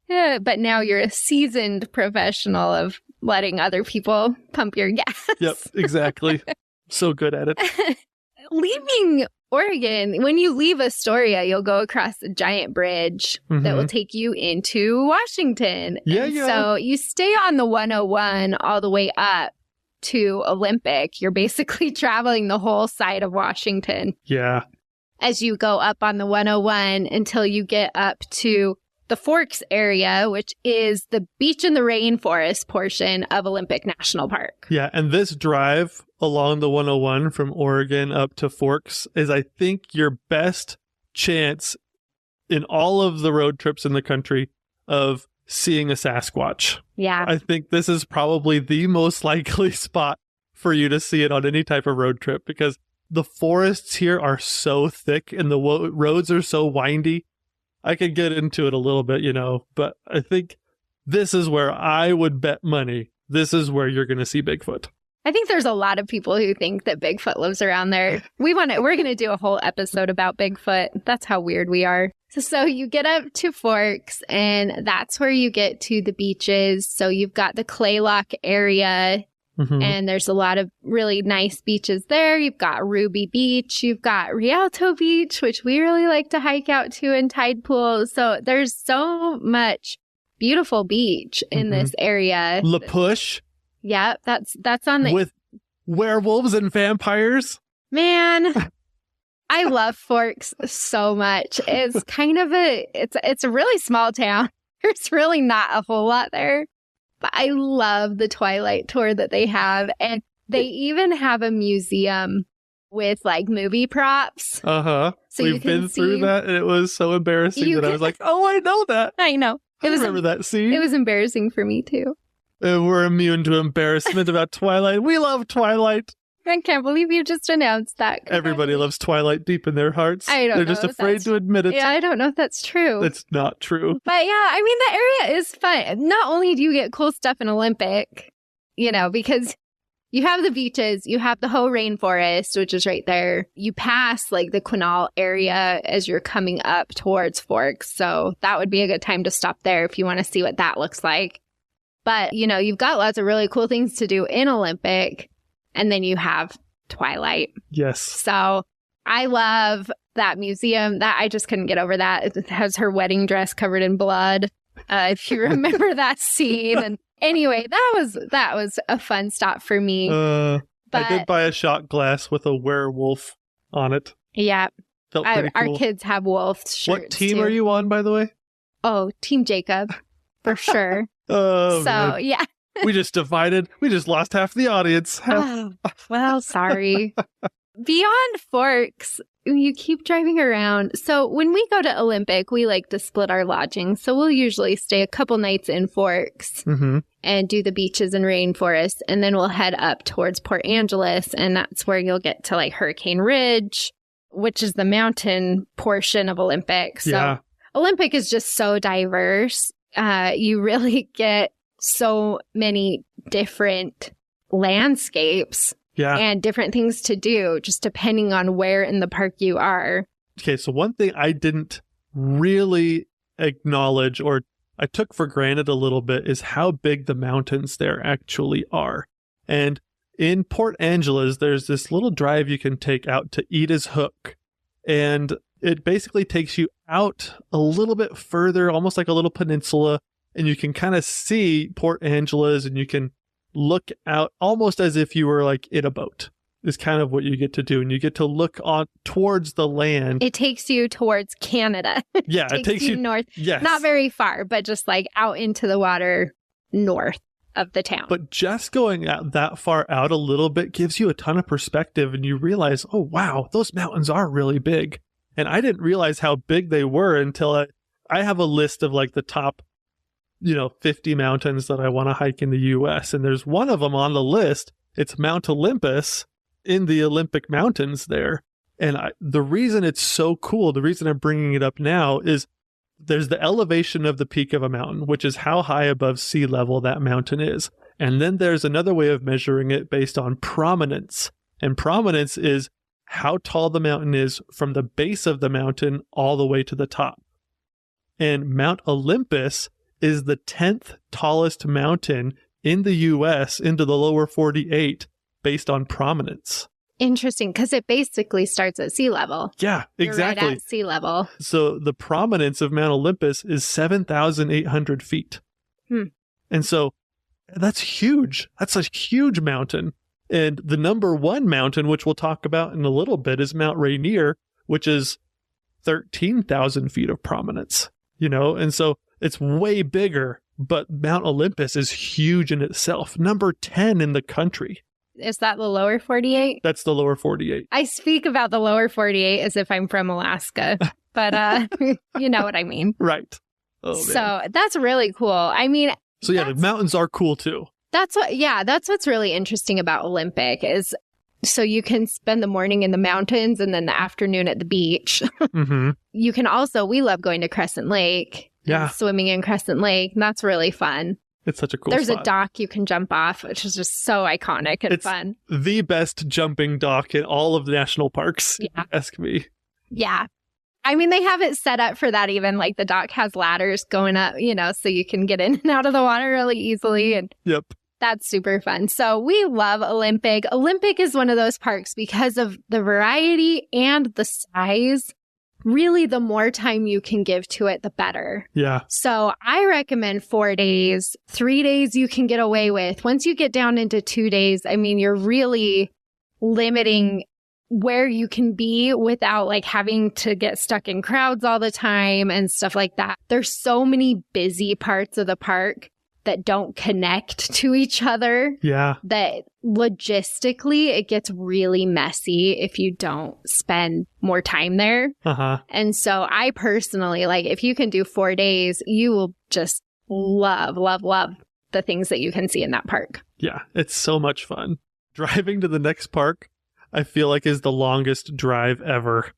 Yeah, but now you're a seasoned professional of letting other people pump your gas. Yep, exactly. So good at it. Leaving Oregon, when you leave Astoria, you'll go across a giant bridge that will take you into Washington. Yeah. So you stay on the 101 all the way up to Olympic. You're basically traveling the whole side of Washington. Yeah. As you go up on the 101 until you get up to the Forks area, which is the beach and the rainforest portion of Olympic National Park. Yeah, and this drive along the 101 from Oregon up to Forks is, I think, your best chance in all of the road trips in the country of seeing a Sasquatch. Yeah. I think this is probably the most likely spot for you to see it on any type of road trip, because the forests here are so thick and the roads are so windy. I could get into it a little bit, but I think this is where I would bet money. This is where you're going to see Bigfoot. I think there's a lot of people who think that Bigfoot lives around there. We're going to do a whole episode about Bigfoot. That's how weird we are. So you get up to Forks, and that's where you get to the beaches. So you've got the Claylock area, and there's a lot of really nice beaches there. You've got Ruby Beach. You've got Rialto Beach, which we really like to hike out to, and tide pools. So there's so much beautiful beach in this area. La Push. Yeah, that's on the... With werewolves and vampires. Man, I love Forks so much. It's kind of it's a really small town. There's really not a whole lot there. But I love the Twilight tour that they have. And they even have a museum with like movie props. So we've been through that, and it was so embarrassing that I was like, oh, I know that. I know. I remember that scene. It was embarrassing for me too. We're immune to embarrassment about Twilight. We love Twilight. I can't believe you just announced that. Everybody loves Twilight deep in their hearts. I don't know. They're just afraid to admit it. Yeah, I don't know if that's true. It's not true. But yeah, I mean, the area is fun. Not only do you get cool stuff in Olympic, because you have the beaches, you have the whole rainforest, which is right there. You pass like the Quinault area as you're coming up towards Forks. So that would be a good time to stop there if you want to see what that looks like. But, you've got lots of really cool things to do in Olympic. And then you have Twilight. Yes. So I love that museum. That I just couldn't get over that. It has her wedding dress covered in blood. If you remember that scene. And anyway, that was a fun stop for me. But I did buy a shot glass with a werewolf on it. Yeah. Felt pretty cool. Our kids have wolf shirts. What team are you on, by the way? Oh, Team Jacob, for sure. Oh, so, man. Yeah. We just divided. We just lost half the audience. Oh, well, sorry. Beyond Forks, you keep driving around. So when we go to Olympic, we like to split our lodging. So we'll usually stay a couple nights in Forks and do the beaches and rainforest. And then we'll head up towards Port Angeles. And that's where you'll get to like Hurricane Ridge, which is the mountain portion of Olympic. So Olympic is just so diverse. You really get so many different landscapes and different things to do, just depending on where in the park you are. Okay, so one thing I didn't really acknowledge, or I took for granted a little bit, is how big the mountains there actually are. And in Port Angeles, there's this little drive you can take out to Edith's Hook. And it basically takes you out a little bit further, almost like a little peninsula. And you can kind of see Port Angeles, and you can look out almost as if you were like in a boat, is kind of what you get to do. And you get to look on towards the land. It takes you towards Canada. Yeah, it takes you north. Yes. Not very far, but just like out into the water north of the town. But just going out that far out a little bit gives you a ton of perspective, and you realize, oh, wow, those mountains are really big. And I didn't realize how big they were until I have a list of like the top, 50 mountains that I want to hike in the U.S. And there's one of them on the list. It's Mount Olympus in the Olympic Mountains there. And the reason it's so cool, the reason I'm bringing it up now is there's the elevation of the peak of a mountain, which is how high above sea level that mountain is. And then there's another way of measuring it based on prominence. And prominence is how tall the mountain is from the base of the mountain all the way to the top. And Mount Olympus is the 10th tallest mountain in the U.S. into the lower 48 based on prominence. Interesting, because it basically starts at sea level. Yeah, exactly. You're right at sea level. So the prominence of Mount Olympus is 7,800 feet. And so that's huge. That's a huge mountain. And the number one mountain, which we'll talk about in a little bit, is Mount Rainier, which is 13,000 feet of prominence, And so it's way bigger, but Mount Olympus is huge in itself. Number 10 in the country. Is that the lower 48? That's the lower 48. I speak about the lower 48 as if I'm from Alaska, but you know what I mean. Right. Oh, so that's really cool. I mean, so yeah, the mountains are cool too. That's what's really interesting about Olympic is so you can spend the morning in the mountains and then the afternoon at the beach. You can also, we love going to Crescent Lake. Yeah. Swimming in Crescent Lake. That's really fun. It's such a cool There's spot. a dock you can jump off, which is just so iconic and fun. The best jumping dock in all of the national parks. Yeah. Ask me. Yeah. I mean, they have it set up for that even. Like the dock has ladders going up, so you can get in and out of the water really easily. And yep. That's super fun. So we love Olympic. Olympic is one of those parks because of the variety and the size. Really, the more time you can give to it, the better. Yeah. So I recommend 4 days. 3 days you can get away with. Once you get down into 2 days, I mean, you're really limiting where you can be without like having to get stuck in crowds all the time and stuff like that. There's so many busy parts of the park that don't connect to each other. Yeah. That logistically, it gets really messy if you don't spend more time there. And so I personally, like, if you can do 4 days, you will just love the things that you can see in that park. Yeah, it's so much fun. Driving to the next park, I feel like is the longest drive ever.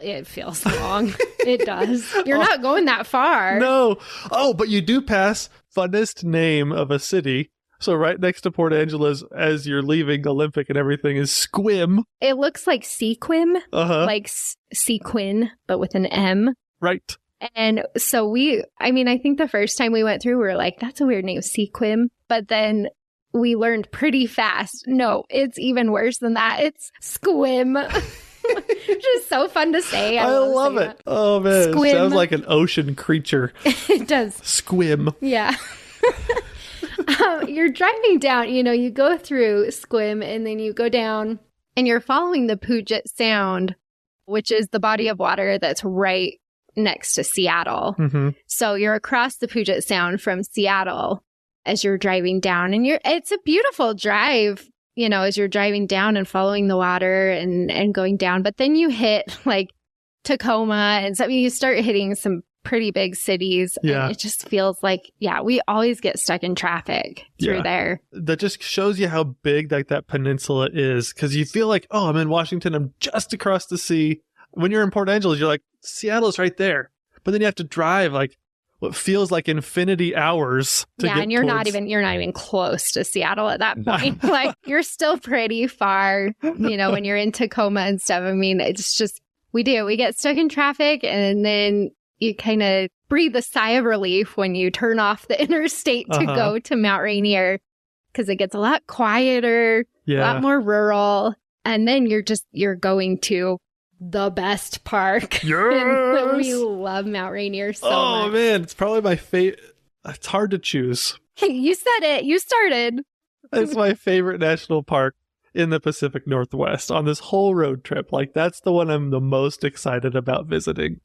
It feels long. It does. You're not going that far. No. Oh, but you do pass funnest name of a city. So right next to Port Angeles, as you're leaving Olympic and everything, is Sequim. It looks like Sequim, like Sequin, but with an M. Right. And so I think the first time we went through, we were like, that's a weird name, Sequim. But then we learned pretty fast, no, it's even worse than that. It's Squim. Which is so fun to say. I love it. Oh, man. Squim. It sounds like an ocean creature. It does. Squim. Yeah. You're driving down, you go through Squim and then you go down and you're following the Puget Sound, which is the body of water that's right next to Seattle. So you're across the Puget Sound from Seattle as you're driving down and it's a beautiful drive. As you're driving down and following the water and going down. But then you hit like Tacoma and so you start hitting some pretty big cities. Yeah. And it just feels like, we always get stuck in traffic through there. That just shows you how big that peninsula is. Because you feel like, oh, I'm in Washington. I'm just across the sea. When you're in Port Angeles, you're like, Seattle's right there. But then you have to drive like what feels like infinity hours to get and you're not even close to Seattle at that point. Like you're still pretty far, when you're in Tacoma and stuff. I mean, it's just we get stuck in traffic and then you kind of breathe a sigh of relief when you turn off the interstate to go to Mount Rainier because it gets a lot quieter, a lot more rural, and then you're going to the best park. Yes! We love Mount Rainier so much. Oh, man. It's probably my favorite. It's hard to choose. Hey, you said it. You started. It's my favorite national park in the Pacific Northwest on this whole road trip. Like, that's the one I'm the most excited about visiting.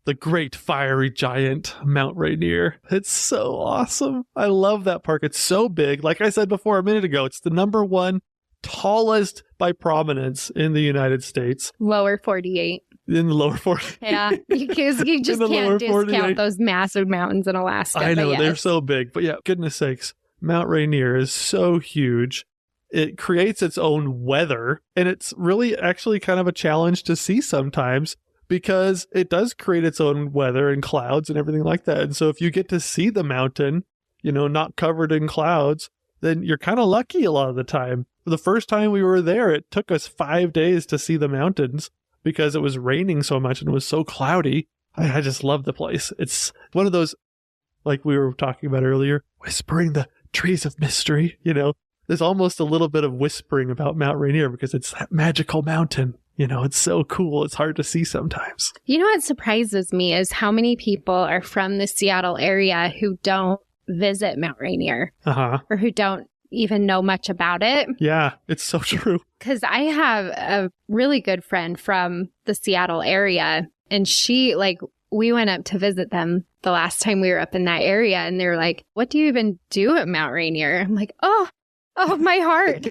the great fiery giant, Mount Rainier. It's so awesome. I love that park. It's so big. Like I said before a minute ago, it's the number one tallest by prominence in the United States. Lower 48. In the lower 48. Yeah, because you just can't discount those massive mountains in Alaska. I know, they're so big. But yeah, goodness sakes, Mount Rainier is so huge. It creates its own weather, and it's really actually kind of a challenge to see sometimes because it does create its own weather and clouds and everything like that. And so if you get to see the mountain, not covered in clouds, then you're kind of lucky a lot of the time. The first time we were there, it took us 5 days to see the mountains because it was raining so much and it was so cloudy. I just love the place. It's one of those, like we were talking about earlier, whispering the trees of mystery, There's almost a little bit of whispering about Mount Rainier because it's that magical mountain. It's so cool. It's hard to see sometimes. What surprises me is how many people are from the Seattle area who don't visit Mount Rainier or who don't even know much about it. Yeah, it's so true. Because I have a really good friend from the Seattle area, and we went up to visit them the last time we were up in that area, and they were like, "What do you even do at Mount Rainier?" I'm like, oh, my heart.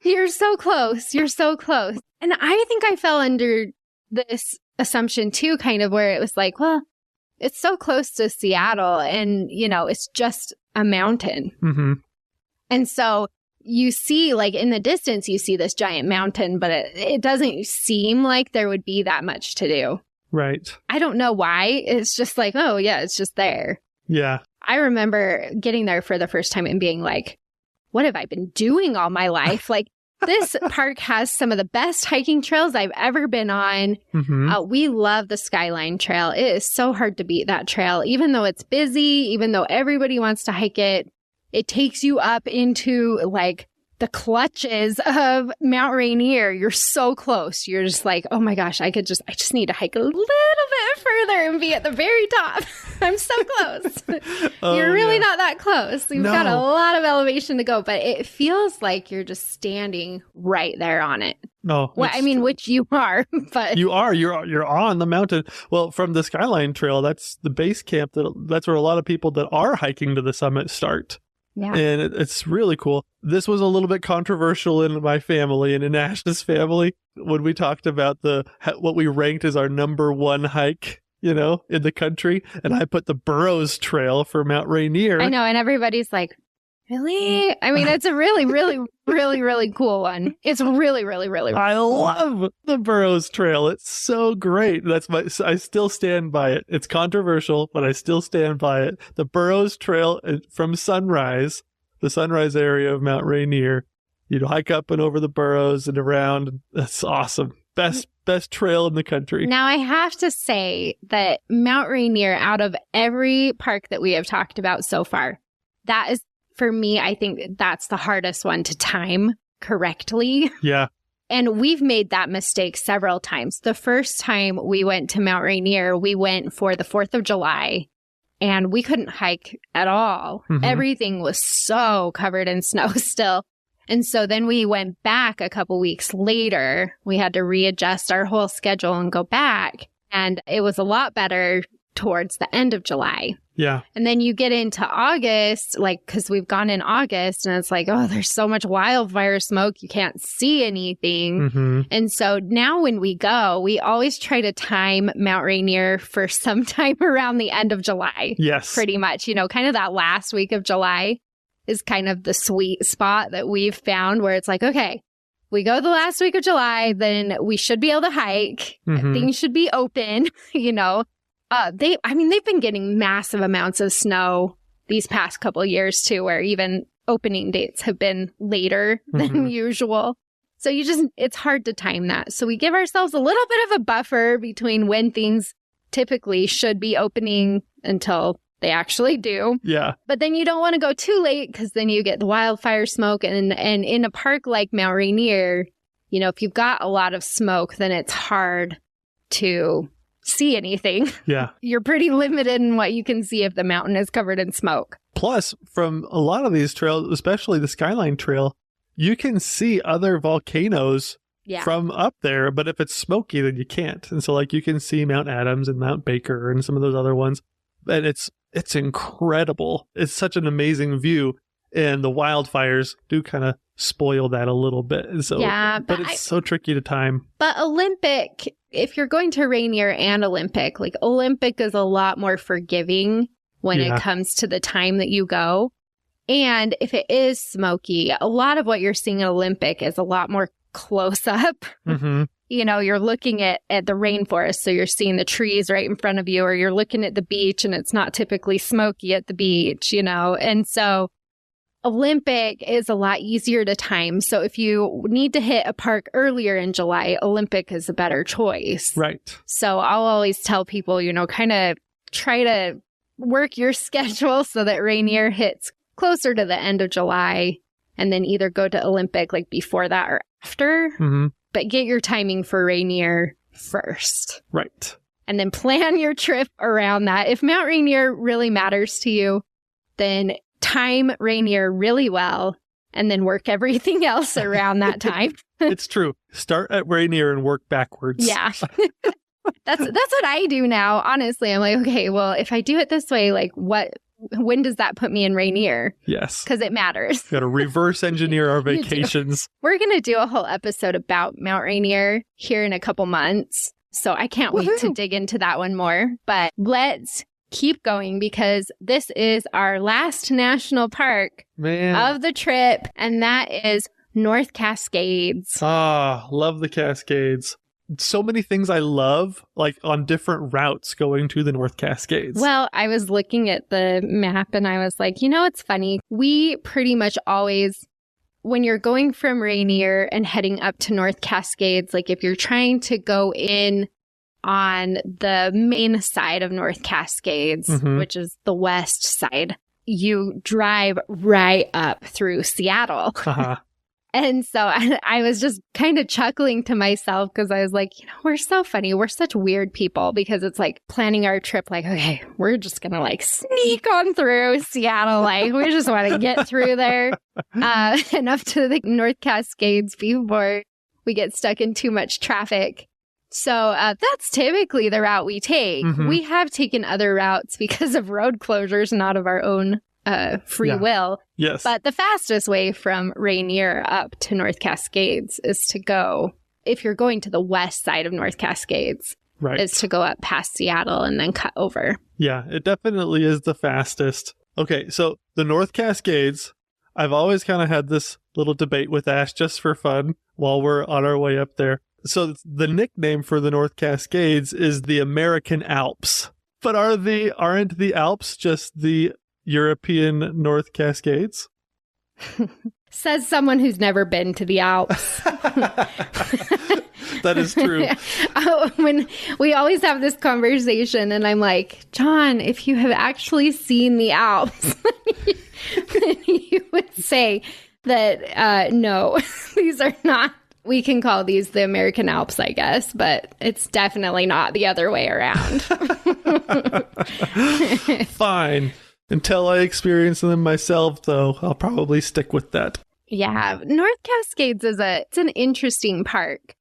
You're so close. You're so close. And I think I fell under this assumption too, kind of where it was like, well, it's so close to Seattle and, it's just a mountain. Mm-hmm. And so you see, in the distance, you see this giant mountain, but it doesn't seem like there would be that much to do. Right. I don't know why. It's just like, oh, yeah, it's just there. Yeah. I remember getting there for the first time and being like, what have I been doing all my life? This park has some of the best hiking trails I've ever been on. Mm-hmm. We love the Skyline Trail. It is so hard to beat that trail. Even though it's busy, even though everybody wants to hike it, it takes you up into the clutches of Mount Rainier. You're so close. You're just like, oh my gosh, I just need to hike a little bit further and be at the very top. I'm so close. You're really not that close. You've got a lot of elevation to go, but it feels like you're just standing right there on it. No, which you are, but you're on the mountain. Well, from the Skyline Trail, that's the base camp. That's where a lot of people that are hiking to the summit start. Yeah. And it's really cool. This was a little bit controversial in my family and in Ash's family when we talked about what we ranked as our number one hike, in the country. And I put the Burroughs Trail for Mount Rainier. I know. And everybody's like, really? I mean, it's a really, really, really, really cool one. It's really, really, really. I love the Burroughs Trail. It's so great. I still stand by it. It's controversial, but I still stand by it. The Burroughs Trail from Sunrise, the Sunrise area of Mount Rainier. Hike up and over the Burroughs and around. That's awesome. Best trail in the country. Now, I have to say that Mount Rainier, out of every park that we have talked about so far, that is, for me, I think that's the hardest one to time correctly. Yeah. And we've made that mistake several times. The first time we went to Mount Rainier, we went for the 4th of July, and we couldn't hike at all. Mm-hmm. Everything was so covered in snow still. And so then we went back a couple weeks later. We had to readjust our whole schedule and go back. And it was a lot better towards the end of July. Yeah. And then you get into August, because we've gone in August, and it's like, oh, there's so much wildfire smoke, you can't see anything. Mm-hmm. And so now when we go, we always try to time Mount Rainier for sometime around the end of July. Yes. Pretty much, kind of that last week of July is kind of the sweet spot that we've found where it's like, okay, we go the last week of July, then we should be able to hike. Mm-hmm. Things should be open, They've been getting massive amounts of snow these past couple of years too, where even opening dates have been later than usual. So it's hard to time that. So we give ourselves a little bit of a buffer between when things typically should be opening until they actually do. Yeah. But then you don't want to go too late because then you get the wildfire smoke. And in a park like Mount Rainier, if you've got a lot of smoke, then it's hard to see anything. Yeah. You're pretty limited in what you can see if the mountain is covered in smoke. Plus, from a lot of these trails, especially the Skyline Trail, you can see other volcanoes from up there. But if it's smoky, then you can't. And so like you can see Mount Adams and Mount Baker and some of those other ones. And it's incredible. It's such an amazing view. And the wildfires do kind of spoil that a little bit. And so, but it's so tricky to time. But Olympic, if you're going to Rainier and Olympic, like Olympic is a lot more forgiving when it comes to the time that you go. And if it is smoky, a lot of what you're seeing at Olympic is a lot more close up. Mm-hmm. You know, you're looking at the rainforest, so you're seeing the trees right in front of you, or you're looking at the beach and it's not typically smoky at the beach, you know. And so Olympic is a lot easier to time. So if you need to hit a park earlier in July, Olympic is a better choice. Right. So I'll always tell people, you know, kind of try to work your schedule so that Rainier hits closer to the end of July, and then either go to Olympic like before that or after. Mm-hmm. But get your timing for Rainier first. Right. And then plan your trip around that. If Mount Rainier really matters to you, then time Rainier really well and then work everything else around that time. It's true. Start at Rainier and work backwards. Yeah. That's what I do now. Honestly, I'm like, okay, well, if I do it this way, like when does that put me in Rainier? Yes. Because it matters. Got to reverse engineer our vacations. We're going to do a whole episode about Mount Rainier here in a couple months. So I can't wait to dig into that one more. But let's keep going because this is our last national park of the trip. And that is North Cascades. Ah, love the Cascades. So many things I love, like on different routes going to the North Cascades. Well, I was looking at the map and I was like, you know, it's funny. We pretty much always, when you're going from Rainier and heading up to North Cascades, like if you're trying to go in on the main side of North Cascades, which is the west side, you drive right up through Seattle. Uh-huh. And so I was just kind of chuckling to myself because I was like, you know, we're so funny. We're such weird people because it's like planning our trip like, okay, we're just going to like sneak on through Seattle. Like we just want to get through there and up to the North Cascades before we get stuck in too much traffic. So that's typically the route we take. We have taken other routes because of road closures, not of our own free will. Yes. But the fastest way from Rainier up to North Cascades is to go, if you're going to the west side of North Cascades, is to go up past Seattle and then cut over. Yeah, it definitely is the fastest. Okay, so the North Cascades, I've always kind of had this little debate with Ash just for fun while we're on our way up there. So the nickname for the North Cascades is the American Alps. But aren't the Alps just the European North Cascades? Says someone who's never been to the Alps. That is true. When we always have this conversation and I'm like, John, if you have actually seen the Alps, you would say that, no, these are not. We can call these the American Alps, I guess, but it's definitely not the other way around. Fine. Until I experience them myself, though, I'll probably stick with that. Yeah. North Cascades it's an interesting park.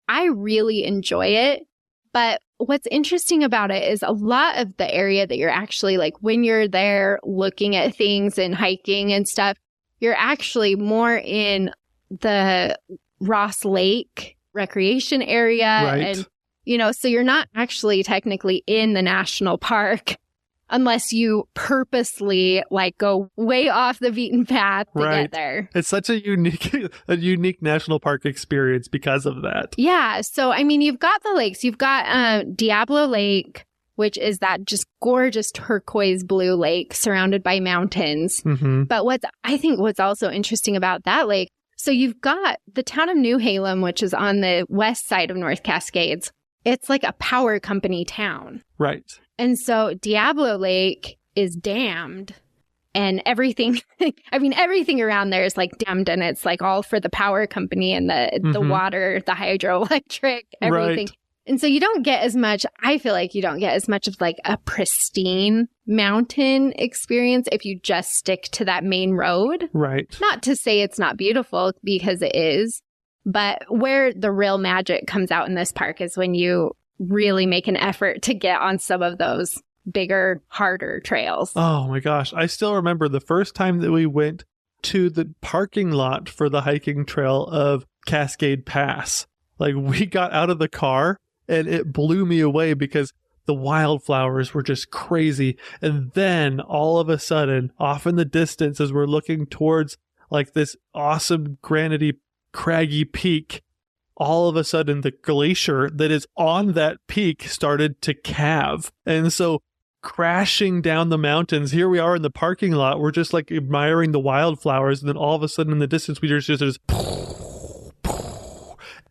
I really enjoy it. But what's interesting about it is a lot of the area that you're actually like when you're there looking at things and hiking and stuff, you're actually more in the Ross Lake recreation area. Right. And, you know, so you're not actually technically in the national park unless you purposely like go way off the beaten path to get there. It's such a unique national park experience because of that. Yeah. So, I mean, you've got the lakes. You've got Diablo Lake, which is that just gorgeous turquoise blue lake surrounded by mountains. But what's also interesting about that lake, so you've got the town of New Halem, which is on the west side of North Cascades. It's like a power company town. Right. And so Diablo Lake is dammed and everything, I mean, everything around there is like dammed and it's like all for the power company and the water, the hydroelectric, everything. Right. And so you don't get as much, I feel like you don't get as much of like a pristine mountain experience if you just stick to that main road. Right. Not to say it's not beautiful because it is, But where the real magic comes out in this park is when you really make an effort to get on some of those bigger, harder trails. Oh my gosh. I still remember the first time that we went to the parking lot for the hiking trail of Cascade Pass. Like, we got out of the car and it blew me away because the wildflowers were just crazy. And then all of a sudden, off in the distance, as we're looking towards like this awesome granity, craggy peak, all of a sudden the glacier that is on that peak started to calve. And so crashing down the mountains, here we are in the parking lot, we're just like admiring the wildflowers, and then all of a sudden in the distance we just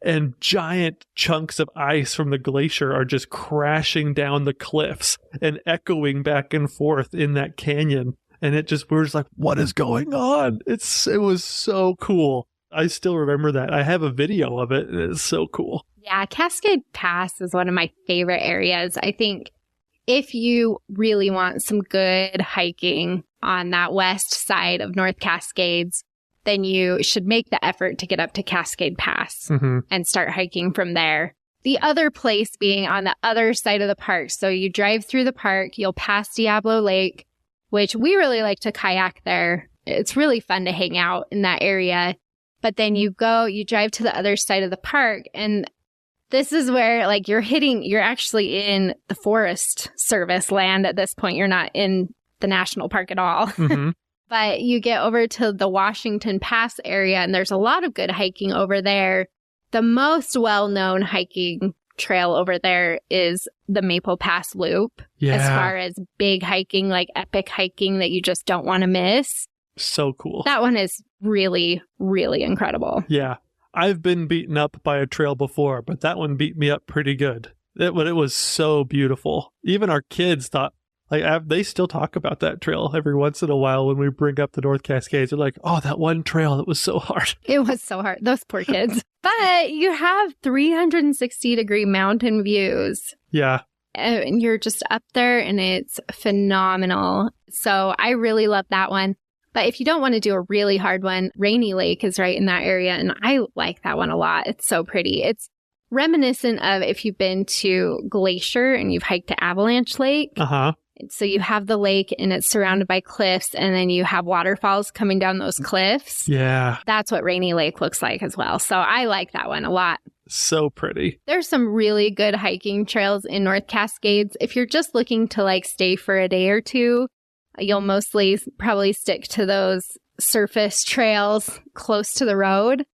and giant chunks of ice from the glacier are just crashing down the cliffs and echoing back and forth in that canyon. And we're just like, what is going on? It was so cool. I still remember that. I have a video of it. It's so cool. Yeah, Cascade Pass is one of my favorite areas. I think if you really want some good hiking on that west side of North Cascades, then you should make the effort to get up to Cascade Pass and start hiking from there. The other place being on the other side of the park. So you drive through the park, you'll pass Diablo Lake, which we really like to kayak there. It's really fun to hang out in that area. But then you drive to the other side of the park, and this is where like you're actually in the Forest Service land at this point. You're not in the national park at all. But you get over to the Washington Pass area, and there's a lot of good hiking over there. The most well-known hiking trail over there is the Maple Pass Loop. Yeah. As far as big hiking, like epic hiking that you just don't want to miss. So cool. That one is really, really incredible. Yeah. I've been beaten up by a trail before, but that one beat me up pretty good. It was so beautiful. Even our kids thought, like, they still talk about that trail every once in a while when we bring up the North Cascades. They're like, oh, that one trail, it was so hard. It was so hard. Those poor kids. But you have 360-degree mountain views. Yeah. And you're just up there, and it's phenomenal. So I really love that one. But if you don't want to do a really hard one, Rainier Lake is right in that area, and I like that one a lot. It's so pretty. It's reminiscent of if you've been to Glacier and you've hiked to Avalanche Lake. So you have the lake, and it's surrounded by cliffs, and then you have waterfalls coming down those cliffs. Yeah. That's what Rainier Lake looks like as well. So I like that one a lot. So pretty. There's some really good hiking trails in North Cascades. If you're just looking to like stay for a day or two, you'll mostly probably stick to those surface trails close to the road,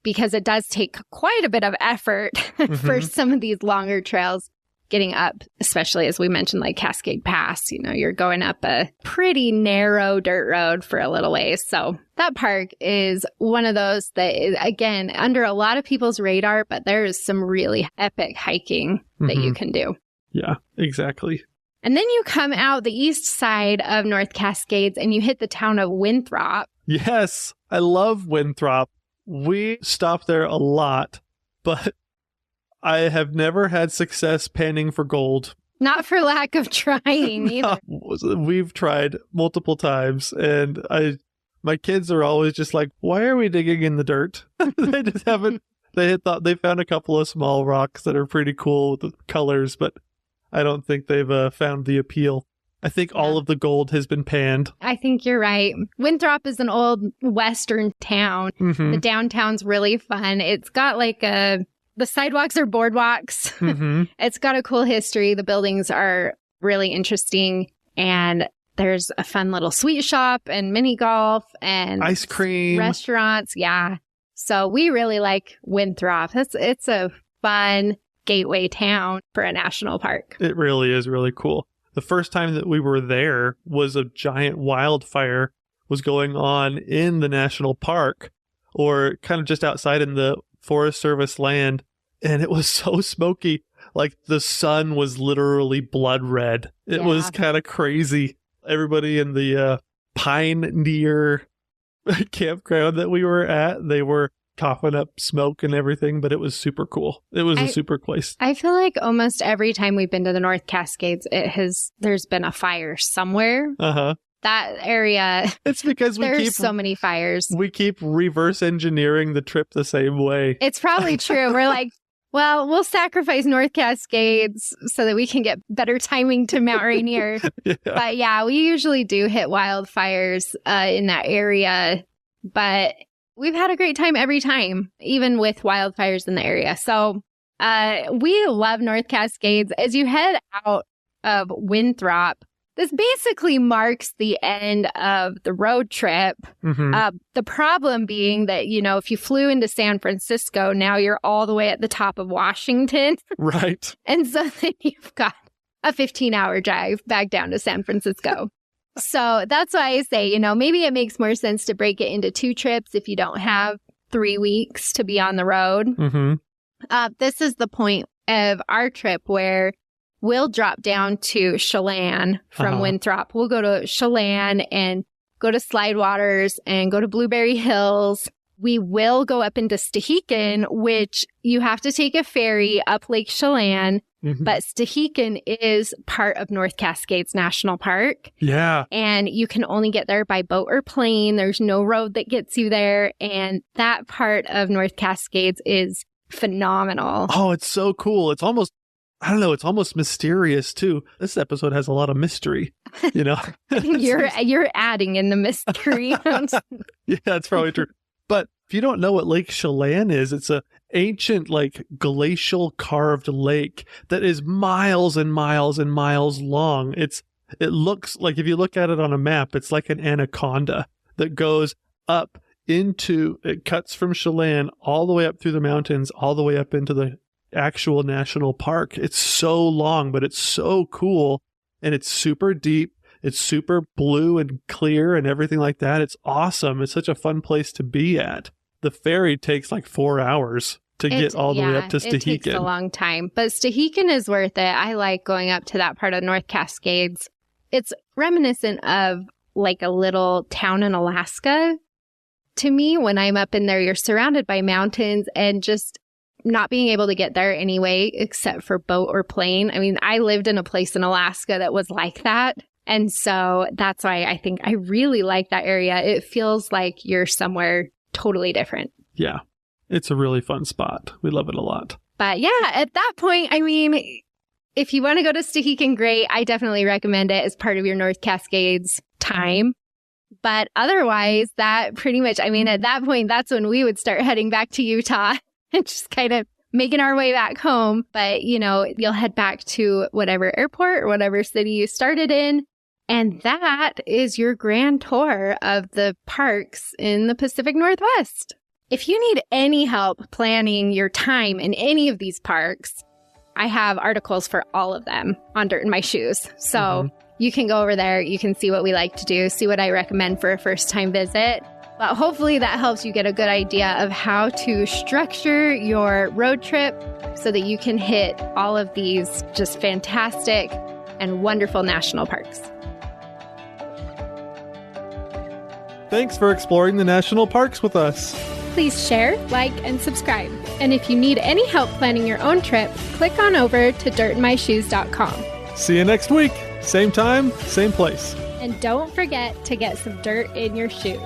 because it does take quite a bit of effort for some of these longer trails getting up, especially as we mentioned, like Cascade Pass. You know, you're going up a pretty narrow dirt road for a little ways. So that park is one of those that is, again, under a lot of people's radar, but there is some really epic hiking that you can do. Yeah, exactly. And then you come out the east side of North Cascades and you hit the town of Winthrop. Yes, I love Winthrop. We stop there a lot, but I have never had success panning for gold. Not for lack of trying either. No, we've tried multiple times, and my kids are always just like, why are we digging in the dirt? They just haven't. They found a couple of small rocks that are pretty cool with the colors, but I don't think they've found the appeal. I think all of the gold has been panned. I think you're right. Winthrop is an old western town. The downtown's really fun. It's got like the sidewalks are boardwalks. It's got a cool history. The buildings are really interesting. And there's a fun little sweet shop and mini golf and ice cream restaurants. Yeah. So we really like Winthrop. It's a fun gateway town for a national park. It really is really cool. The first time that we were there was a giant wildfire was going on in the national park, or kind of just outside in the Forest Service land. And it was so smoky. Like the sun was literally blood red. It was kind of crazy. Everybody in the Pioneer campground that we were at, they were coughing up smoke and everything, but it was super cool. It was a super place. I feel like almost every time we've been to the North Cascades, there's been a fire somewhere. that area, It's because there's so many fires. We keep reverse engineering the trip the same way. It's probably true. We're like, well, we'll sacrifice North Cascades so that we can get better timing to Mount Rainier. Yeah. But yeah, we usually do hit wildfires in that area. But we've had a great time every time, even with wildfires in the area. So we love North Cascades. As you head out of Winthrop, this basically marks the end of the road trip. The problem being that, if you flew into San Francisco, now you're all the way at the top of Washington. Right. And so then you've got a 15-hour drive back down to San Francisco. So that's why I say, maybe it makes more sense to break it into 2 trips if you don't have 3 weeks to be on the road. This is the point of our trip where we'll drop down to Chelan from Winthrop. We'll go to Chelan and go to Slidewaters and go to Blueberry Hills. We will go up into Stehekin, which you have to take a ferry up Lake Chelan. But Stehekin is part of North Cascades National Park. Yeah. And you can only get there by boat or plane. There's no road that gets you there. And that part of North Cascades is phenomenal. Oh, it's so cool. It's almost, I don't know, it's almost mysterious too. This episode has a lot of mystery, You're adding in the mystery. Yeah, that's probably true. But if you don't know what Lake Chelan is, it's a ancient, glacial carved lake that is miles and miles and miles long. It looks like, if you look at it on a map, it's like an anaconda that goes up it cuts from Chelan all the way up through the mountains, all the way up into the actual national park. It's so long, but it's so cool, and it's super deep. It's super blue and clear and everything like that. It's awesome. It's such a fun place to be at. The ferry takes 4 hours to get all the way up to Stehekin. It takes a long time, but Stehekin is worth it. I like going up to that part of North Cascades. It's reminiscent of a little town in Alaska. To me, when I'm up in there, you're surrounded by mountains and just not being able to get there anyway, except for boat or plane. I mean, I lived in a place in Alaska that was like that. And so that's why I think I really like that area. It feels like you're somewhere totally different. Yeah, it's a really fun spot. We love it a lot. But yeah, at that point, I mean, if you want to go to Stehekin, great. I definitely recommend it as part of your North Cascades time. But otherwise, that pretty much, at that point, that's when we would start heading back to Utah and just kind of making our way back home. But, you'll head back to whatever airport or whatever city you started in. And that is your grand tour of the parks in the Pacific Northwest. If you need any help planning your time in any of these parks, I have articles for all of them on Dirt in My Shoes. So you can go over there, you can see what we like to do, see what I recommend for a first-time visit. But hopefully that helps you get a good idea of how to structure your road trip so that you can hit all of these just fantastic and wonderful national parks. Thanks for exploring the national parks with us. Please share, like, and subscribe. And if you need any help planning your own trip, click on over to dirtinmyshoes.com. See you next week. Same time, same place. And don't forget to get some dirt in your shoes.